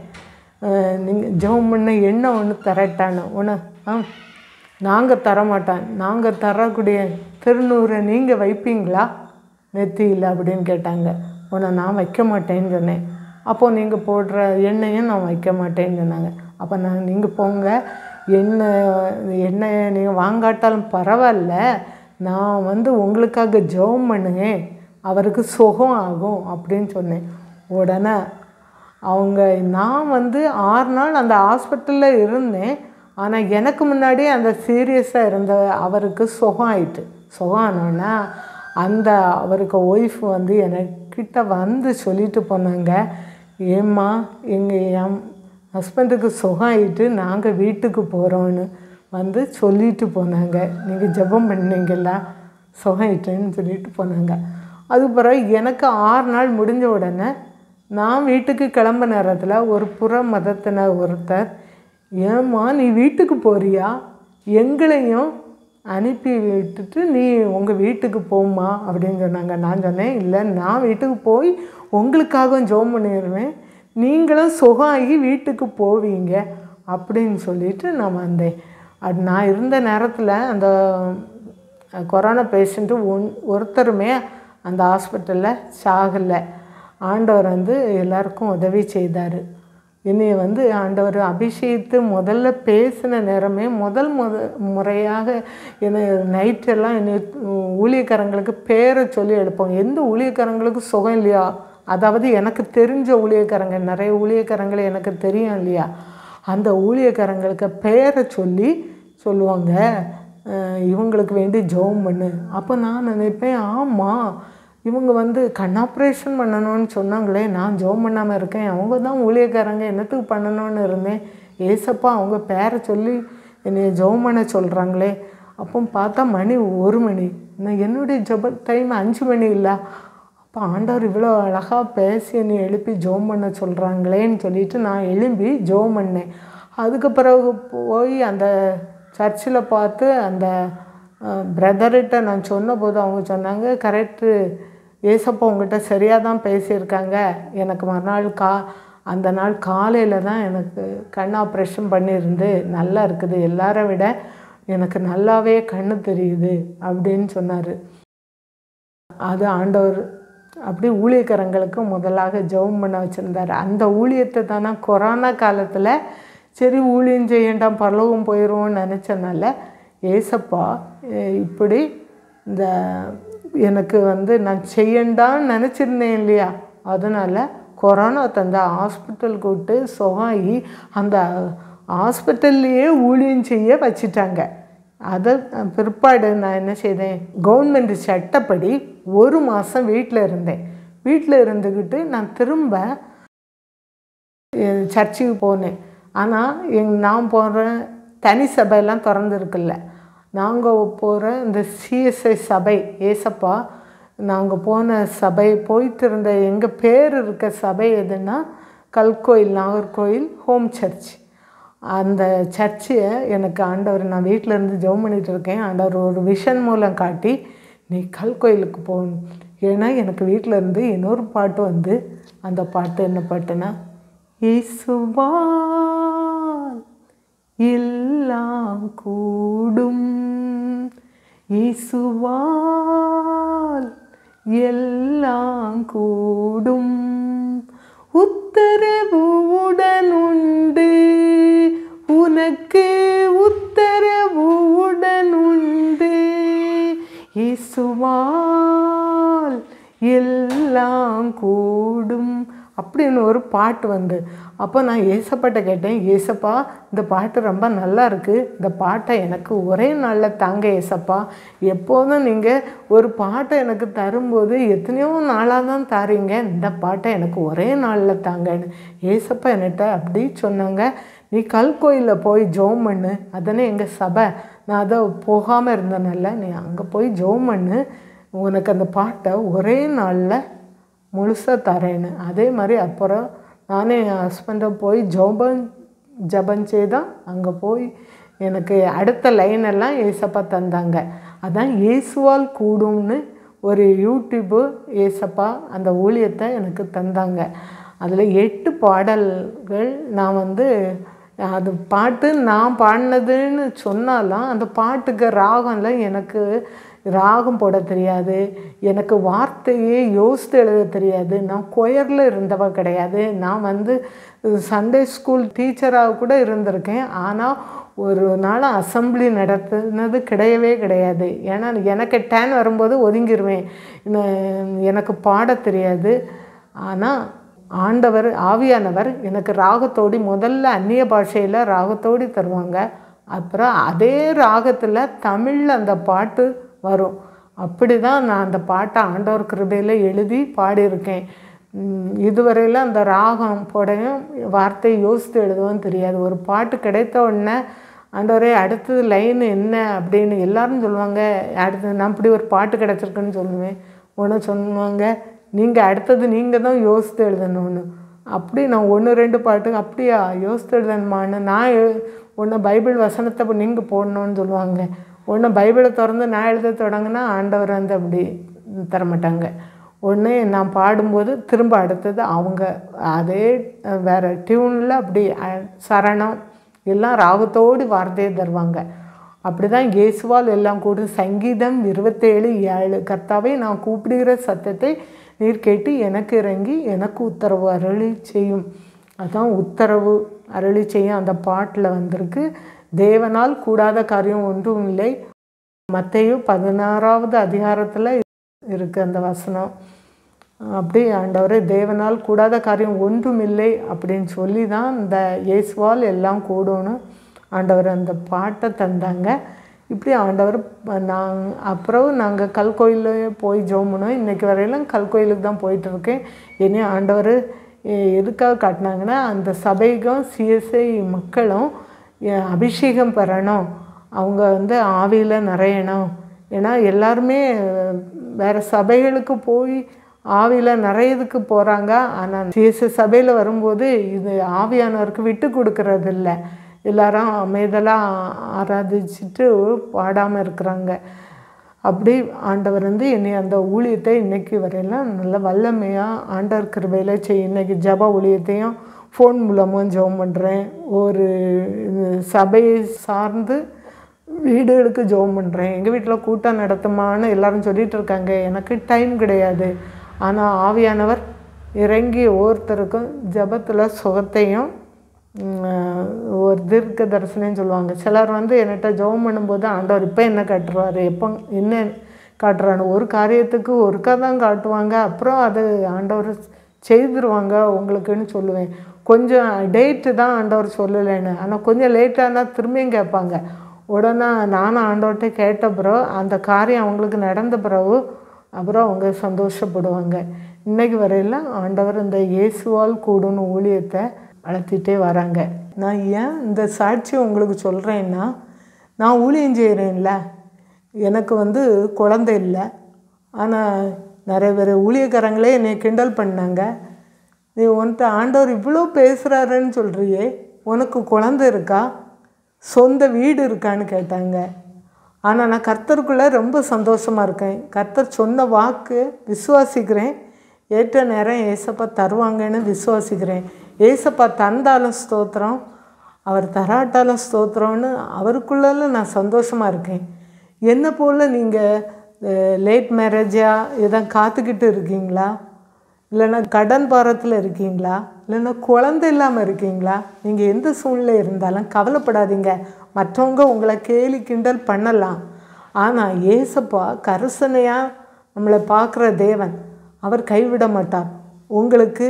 நீங்கள் ஜெபம் பண்ண எண்ணெய் ஒன்று தரட்டான்னு. நாங்கள் தரமாட்டோம், நாங்கள் தரக்கூடிய திருநூறை நீங்கள் வைப்பீங்களா நெத்தியில் அப்படின்னு கேட்டாங்க. நான் வைக்க மாட்டேன்னு சொன்னேன். அப்போது நீங்கள் போடுற எண்ணெயும் நான் வைக்க மாட்டேன்னு சொன்னாங்க. அப்போ நீங்கள் போங்க, எண்ணெய் நீங்கள் வாங்காட்டாலும் பரவாயில்ல, நான் உங்களுக்காக ஜெபம் பண்ணுவேன், அவருக்கு சுகம் ஆகும் அப்படின்னு சொன்னேன். உடனே அவங்க நான் 6 நாள் அந்த ஹாஸ்பிட்டலில் இருந்தேன். ஆனால் எனக்கு முன்னாடியே அந்த சீரியஸாக இருந்த அவருக்கு சுகம் ஆயிட்டு. சுகம் ஆனோன்னா அந்த அவருக்கு ஒய்ஃப் என்கிட்ட சொல்லிட்டு போனாங்க, ஏம்மா என் ஹஸ்பண்டுக்கு சுகம் ஆகிட்டு நாங்கள் வீட்டுக்கு போகிறோன்னு சொல்லிட்டு போனாங்க. நீங்கள் ஜெபம் பண்ணீங்களா, சுகம் ஆயிட்டுன்னு சொல்லிட்டு போனாங்க. அதுக்கு பிறகு எனக்கு 6 நாள் முடிஞ்ச உடனே நான் வீட்டுக்கு கிளம்ப நேரத்தில் ஒரு புற மதத்தினர் ஒருத்தர், ஏம்மா நீ வீட்டுக்கு போறியா, எங்களையும் அனுப்பி விட்டுட்டு நீ உங்கள் வீட்டுக்கு போம்மா அப்படின்னு சொன்னாங்க. நான் சொன்னேன், இல்லை நான் வீட்டுக்கு போய் உங்களுக்காக ஜெபம் பண்ணிடுவேன், நீங்களும் சுகம் ஆகி வீட்டுக்கு போவீங்க அப்படின்னு சொல்லிட்டு நான் வந்தேன். அது நான் இருந்த நேரத்தில் அந்த கொரோனா பேஷண்ட்டு ஒருத்தருமே அந்த ஹாஸ்பிட்டலில் சாகலை. ஆண்டவர் எல்லாருக்கும் உதவி செய்தார். என்னை ஆண்டவர் அபிஷேகித்து முதல்ல பேசின நேரமே முதல் முறையாக என்னை நைட்டெல்லாம் என்னை ஊழியக்காரங்களுக்கு பேரை சொல்லி எழுப்போம். எந்த ஊழியக்காரங்களுக்கு சுகம் இல்லையா, அதாவது எனக்கு தெரிஞ்ச ஊழியக்காரங்க, நிறைய ஊழியக்காரங்களை எனக்கு தெரியும் இல்லையா, அந்த ஊழியக்காரங்களுக்கு பேரை சொல்லுவாங்க, இவங்களுக்கு வேண்டி ஜெபம் பண்ணு. அப்போ நான் நினைப்பேன், ஆமாம் இவங்க கண் ஆப்ரேஷன் பண்ணணும்னு சொன்னாங்களே, நான் ஜெபம் பண்ணாமல் இருக்கேன், அவங்க தான் ஊழியக்காரங்க, என்னத்துக்கு பண்ணணும்னு இருந்தேன். ஏசப்பா அவங்க பேரை சொல்லி என்னை ஜெபம் பண்ண சொல்கிறாங்களே. அப்போ பார்த்தா மணி 1 மணி, நான் என்னுடைய ஜெப டைம் 5 மணி இல்லை. அப்போ ஆண்டவர் இவ்வளோ அழகாக பேசி என்னை எழுப்பி ஜெபம் பண்ண சொல்கிறாங்களேன்னு சொல்லிவிட்டு நான் எழும்பி ஜெபம் பண்ணேன். அதுக்கு பிறகு போய் அந்த சர்ச்சில் பார்த்து அந்த பிரதர்கிட்ட நான் சொன்னபோது அவங்க சொன்னாங்க, கரெக்டு ஏசப்பா உங்கள்கிட்ட சரியாக தான் பேசியிருக்காங்க, எனக்கு மறுநாள் அந்த நாள் காலையில் தான் எனக்கு கண் ஆப்ரேஷன் பண்ணியிருந்து நல்லா இருக்குது, எல்லாரை விட எனக்கு நல்லாவே கண்ணு தெரியுது அப்படின்னு சொன்னார். அது ஆண்டவர் அப்படி ஊழியக்காரங்களுக்கு முதலாக ஜெபம் பண்ண வச்சுருந்தார். அந்த ஊழியத்தை தானே கொரோனா காலத்தில் சரி ஊழியம் செய்யண்டாம் பரலோகம் போயிடுவோன்னு நினச்சனால ஏசப்பா இப்படி இந்த எனக்கு நான் செய்யண்டான்னு நினச்சிருந்தேன் இல்லையா, அதனால் கொரோனா தந்த ஹாஸ்பிட்டலுக்கு விட்டு சுகமாகி அந்த ஹாஸ்பிட்டல்லையே ஊழியம் செய்ய வச்சிட்டாங்க. அதை பிற்பாடு நான் என்ன செய்தேன், கவர்மெண்ட் சட்டப்படி 1 மாதம் வீட்டில் இருந்தேன். வீட்டில் இருந்துக்கிட்டு நான் திரும்ப சர்ச்சுக்கு போனேன். ஆனால் நான் போகிற தனி சபையெல்லாம் திறந்துருக்குல்ல, நாங்கள் போகிற இந்த சிஎஸ்ஐ சபை ஏசப்பா நாங்கள் போன சபை போயிட்டு இருந்த எங்கள் பேர் இருக்க சபை எதுன்னா கல்கோயில் நாகர்கோயில் ஹோம் சர்ச். அந்த சர்ச்சை எனக்கு ஆண்டவர், நான் வீட்டில் இருந்து ஜெபம் பண்ணிகிட்டு இருக்கேன், ஆண்டவர் ஒரு விஷன் மூலம் காட்டி நீ கல்கோயிலுக்கு போகணும். ஏன்னா எனக்கு வீட்டில் இருந்து இன்னொரு பாட்டு அந்த பாட்டு என்ன பாட்டுன்னா, இயேசுவால் எல்லாம் கூடும், இயேசுவால் எல்லாம் கூடும், உத்தரவு உடனுண்டு, உனக்கு உத்தரவு உடனுண்டு, இயேசுவால் எல்லாம் கூடும் அப்படின்னு ஒரு பாட்டு வந்து, அப்போ நான் ஏசப்பாட்ட கேட்டேன், ஏசப்பா இந்த பாட்டு ரொம்ப நல்லா இருக்குது, இந்த பாட்டை எனக்கு ஒரே நாளில் தாங்க ஏசப்பா, எப்போதும் நீங்கள் ஒரு பாட்டை எனக்கு தரும்போது எத்தனையோ நாளாக தான் தாரீங்க, இந்த பாட்டை எனக்கு ஒரே நாளில் தாங்கன்னு ஏசப்பா என்கிட்ட அப்படி சொன்னாங்க. நீ கல்கோயிலில் போய் ஜெபம் பண்ணு, அதனே எங்கள் சபை, நான் அதை போகாமல் இருந்தனால நீ அங்கே போய் ஜெபம் பண்ணு, உனக்கு அந்த பாட்டை ஒரே நாளில் முழுசாக தரேன்னு. அதே மாதிரி அப்புறம் நானே என் ஹஸ்பண்டை போய் ஜபம் செய்தான் அங்கே போய் எனக்கு அடுத்த லைனெல்லாம் ஏசப்பா தந்தாங்க. அதான் இயேசுவால் கூடும்னு ஒரு யூடியூப்பு ஏசப்பா அந்த ஊழியத்தை எனக்கு தந்தாங்க. அதில் 8 பாடல்கள் நான் வந்து அது பாட்டு நான் பாடினதுன்னு சொன்னாலும் அந்த பாட்டுக்கு ராகம்ல எனக்கு ராகம் போட தெரியாது, எனக்கு வார்த்தையே யோசித்து எழுத தெரியாது, நான் கொயரில் இருந்தவ கிடையாது, நான் வந்து சண்டே ஸ்கூல் டீச்சராக கூட இருந்திருக்கேன், ஆனால் ஒரு நாள் அசம்பிளி நடத்துனது கிடையவே கிடையாது. ஏன்னா எனக்கு டேன் வரும்போது ஒதுங்கிடுவேன், எனக்கு பாட தெரியாது. ஆனால் ஆண்டவர் ஆவியானவர் எனக்கு ராகத்தோடி முதல்ல அந்நிய பாஷையில் ராகத்தோடி தருவாங்க, அப்புறம் அதே ராகத்தில் தமிழில் அந்த பாட்டு வரும். அப்படி தான் நான் அந்த பாட்டை ஆண்டவர் கிருபையில் எழுதி பாடியிருக்கேன். இதுவரையில் அந்த ராகம் போடையும் வார்த்தை யோசித்து எழுதவும் தெரியாது. ஒரு பாட்டு கிடைத்த உடனே ஆண்டவரே அடுத்தது லைன் என்ன அப்படின்னு எல்லாரும் சொல்லுவாங்க. அடுத்து நான் இப்படி ஒரு பாட்டு கிடச்சிருக்குன்னு சொல்லுவேன். ஒன்று சொல்லுவாங்க, நீங்கள் அடுத்தது நீங்கள் தான் யோசித்து எழுதணும்னு. அப்படி நான் 1-2 பாட்டு அப்படியா யோசித்து எழுதணுமான்னு, நான் ஒன்று பைபிள் வசனத்தை நீங்கள் போடணுன்னு சொல்லுவாங்க. ஒன்று பைபிளை திறந்து நான் எழுத தொடங்கினா ஆண்டவர் வந்து அப்படி தரமாட்டாங்க. ஒன்று நான் பாடும்போது திரும்ப அடுத்தது அவங்க அதே வேறு டியூனில் அப்படி சரணம் எல்லாம் ராகத்தோடு வார்த்தையை தருவாங்க. அப்படி தான் இயேசுவால் எல்லாம் கூட. சங்கீதம் 27:7 கர்த்தாவே நான் கூப்பிடுகிற சத்தத்தை நீர் கேட்டு எனக்கு இறங்கி எனக்கு உத்தரவு அருளி செய்யும். அதான் உத்தரவு அருளி செய்யும் அந்த பாட்டில் வந்திருக்கு. தேவனால் கூடாத காரியம் ஒன்றும் இல்லை. மத்தேயு 16வது அதிகாரத்தில் இருக்குது அந்த வசனம். அப்படி ஆண்டவரே தேவனால் கூடாத காரியம் ஒன்றும் இல்லை அப்படின்னு சொல்லி தான் இந்த இயேசுவால் எல்லாம் கூடணும் ஆண்டவர் அந்த பாட்டை தந்தாங்க. இப்படி ஆண்டவர் அப்புறம் நாங்கள் கல்கோயிலில் போய் ஜோமுனோம். இன்றைக்கி வரையிலும் கல்கோயிலுக்கு தான் போயிட்டுருக்கேன். இனி ஆண்டவர் எதுக்காக காட்டினாங்கன்னா அந்த சபைக்கும் சிஎஸ்ஐ மக்களும் அபிஷேகம் பெறணும், அவங்க வந்து ஆவியில் நிறையணும். ஏன்னா எல்லாருமே வேறு சபைகளுக்கு போய் ஆவியில் நிறையதுக்கு போகிறாங்க. ஆனால் சிஎஸ்ஐ சபையில் வரும்போது இது ஆவியானவருக்கு விட்டு கொடுக்கறது இல்லை. எல்லாரும் அமைதலாக ஆராதிச்சுட்டு பாடாமல் இருக்கிறாங்க. அப்படி ஆண்டவர் வந்து என்னை அந்த ஊழியத்தை இன்றைக்கி வரையெல்லாம் நல்ல வல்லமையாக ஆண்டவர் கிருபையில் இன்றைக்கி ஜப ஊழியத்தையும் ஃபோன் மூலமாக ஜெபம் பண்ணுறேன். ஒரு சபையை சார்ந்து வீடுகளுக்கு ஜெபம் பண்ணுறேன். எங்கள் வீட்டில் கூட்டம் நடத்துமான்னு எல்லோரும் சொல்லிகிட்டு இருக்காங்க. எனக்கு டைம் கிடையாது. ஆனால் ஆவியானவர் இறங்கி ஒவ்வொருத்தருக்கும் ஜபத்தில் சுகத்தையும் ஒரு தீர்க்க தரிசனம் சொல்லுவாங்க. சிலர் வந்து என்கிட்ட ஜெபம் பண்ணும்போது ஆண்டவர் இப்போ என்ன காட்டுருவார், எப்போ என்ன காட்டுறான்னு ஒரு காரியத்துக்கு ஒருக்கா தான் காட்டுவாங்க, அப்புறம் அது ஆண்டவர் செய்துருவாங்க உங்களுக்குன்னு சொல்லுவேன். கொஞ்சம் டேட்டு தான் ஆண்டவர் சொல்லலைன்னு, ஆனால் கொஞ்சம் லேட்டானா திரும்பியும் கேட்பாங்க. உடனே நானும் ஆண்டவர்கிட்ட கேட்ட பிறகு அந்த காரியம் அவங்களுக்கு நடந்த பிறகு அப்புறம் அவங்க சந்தோஷப்படுவாங்க. இன்றைக்கு வரையில் ஆண்டவர் இந்த இயேசுவால் கூடுன்னு ஊழியத்தை வளர்த்திட்டே வராங்க. நான் ஏன் இந்த சாட்சி உங்களுக்கு சொல்கிறேன்னா, நான் ஊழியம் செய்கிறேன்ல, எனக்கு வந்து குழந்தை இல்லை. ஆனால் நிறைய பேர் ஊழியக்காரங்களே என்னை கிண்டல் பண்ணாங்க. நீ உன்கிட்ட ஆண்டவர் இவ்வளோ பேசுகிறாருன்னு சொல்கிறியே, உனக்கு குழந்தை இருக்கா, சொந்த வீடு இருக்கான்னு கேட்டாங்க. ஆனால் நான் கர்த்தருக்குள்ளே ரொம்ப சந்தோஷமாக இருக்கேன். கர்த்தர் சொன்ன வாக்கு விசுவாசிக்கிறேன். ஏற்ற நேரம் ஏசப்பா தருவாங்கன்னு விசுவாசிக்கிறேன். ஏசப்பா தந்தாலும் ஸ்தோத்திரம், அவர் தராட்டாலும் ஸ்தோத்திரம்னு அவருக்குள்ளே நான் சந்தோஷமாக இருக்கேன். என்னை போல் நீங்கள் லேட் மேரேஜாக எதாவது காத்துக்கிட்டு இருக்கீங்களா? இல்லைன்னா கடன் பாரத்தில் இருக்கீங்களா, இல்லைன்னா குழந்தை இல்லாமல் இருக்கீங்களா, நீங்கள் எந்த சூழ்நிலை இருந்தாலும் கவலைப்படாதீங்க. மற்றவங்க உங்களை கேலி கிண்டல் பண்ணலாம், ஆனால் ஏசப்பா கருசனையாக நம்மளை பார்க்குற தேவன். அவர் கைவிட மாட்டார். உங்களுக்கு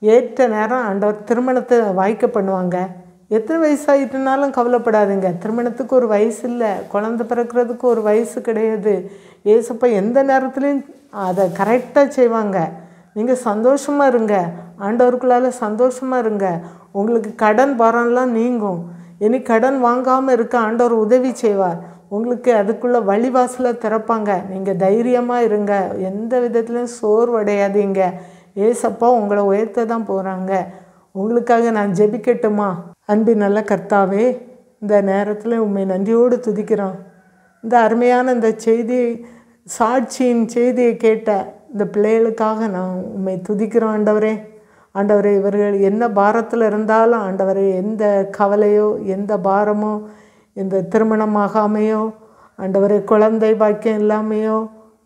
ஏற்ற நேரம் ஆண்டவர் திருமணத்தை வாய்க்க பண்ணுவாங்க. எத்தனை வயசாகிட்டுனாலும் கவலைப்படாதீங்க. திருமணத்துக்கு ஒரு வயசு இல்லை, குழந்தை பிறக்கிறதுக்கு ஒரு வயசு கிடையாது. ஏசப்பா எந்த நேரத்துலையும் அதை கரெக்டாக செய்வாங்க. நீங்கள் சந்தோஷமாக இருங்க, ஆண்டவருக்குள்ளால் சந்தோஷமாக இருங்க. உங்களுக்கு கடன் பாரம்லாம் நீங்கும். இனி கடன் வாங்காமல் இருக்க ஆண்டவர் உதவி செய்வார். உங்களுக்கு அதுக்குள்ளே வழிவாசலை திறப்பாங்க. நீங்கள் தைரியமாக இருங்க, எந்த விதத்துலையும் சோர்வடையாதீங்க. ஏசப்பா உங்களை உயர்த்த தான் போகிறாங்க. உங்களுக்காக நான் ஜெபிக்கட்டுமா? அன்பின் நல்ல கர்த்தாவே, இந்த நேரத்தில் உண்மை நன்றியோடு துதிக்கிறோம். இந்த அருமையான இந்த செய்தியை, சாட்சியின் செய்தியை கேட்ட இந்த பிள்ளைகளுக்காக நான் உண்மை துதிக்கிறோம் ஆண்டவரே. ஆண்டவரே, இவர்கள் என்ன பாரத்தில் இருந்தாலும் ஆண்டவரே, எந்த கவலையோ எந்த பாரமோ, எந்த திருமணமாகாமையோ ஆண்டவரே, குழந்தை பாக்கியம் இல்லாமையோ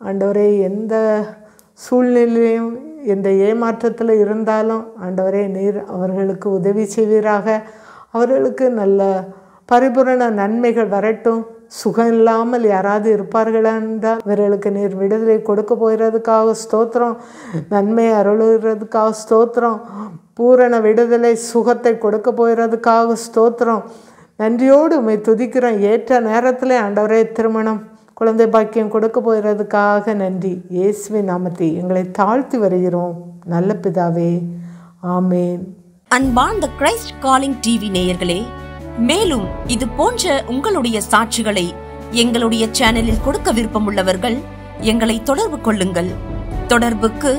ஆண்டவரே, எந்த சூழ்நிலையும் எந்த ஏமாற்றத்தில் இருந்தாலும் ஆண்டவரே, நீர் அவர்களுக்கு உதவி செய்வீராக. அவர்களுக்கு நல்ல பரிபூரண நன்மைகள் வரட்டும். சுகம் இல்லாமல் யாராவது இருப்பார்கள் என்றால் இவர்களுக்கு நீர் விடுதலை கொடுக்க போகிறதுக்காக ஸ்தோத்திரம். நன்மை அருளுகிறதுக்காக ஸ்தோத்திரம். பூரண விடுதலை சுகத்தை கொடுக்க போகிறதுக்காக ஸ்தோத்திரம். நன்றியோடு உம்மை துதிக்கிறோம். ஏற்ற நேரத்தில் ஆண்டவரே, திருமணம் குழந்தை பாக்கியம் கொடுக்க போகிறதுக்காக நன்றி. இயேசுவின் நாமத்தை எங்களை தாழ்த்தி வருகிறோம் நல்ல பிதாவே, ஆமேன். அன்பார்ந்த கிரைஸ்ட் காலிங் டிவி நேயர்களே, மேலும் இது போன்ற உங்களுடைய சாட்சிகளை எங்களுடைய சேனலில் கொடுக்க விருப்பமுள்ளவர்கள் எங்களை தொடர்பு கொள்ளுங்கள். தொடர்புக்கு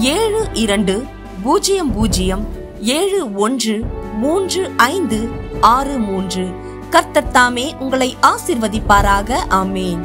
7200713563. கர்த்தர் தாமே உங்களை ஆசீர்வதிப்பாராக. ஆமேன்.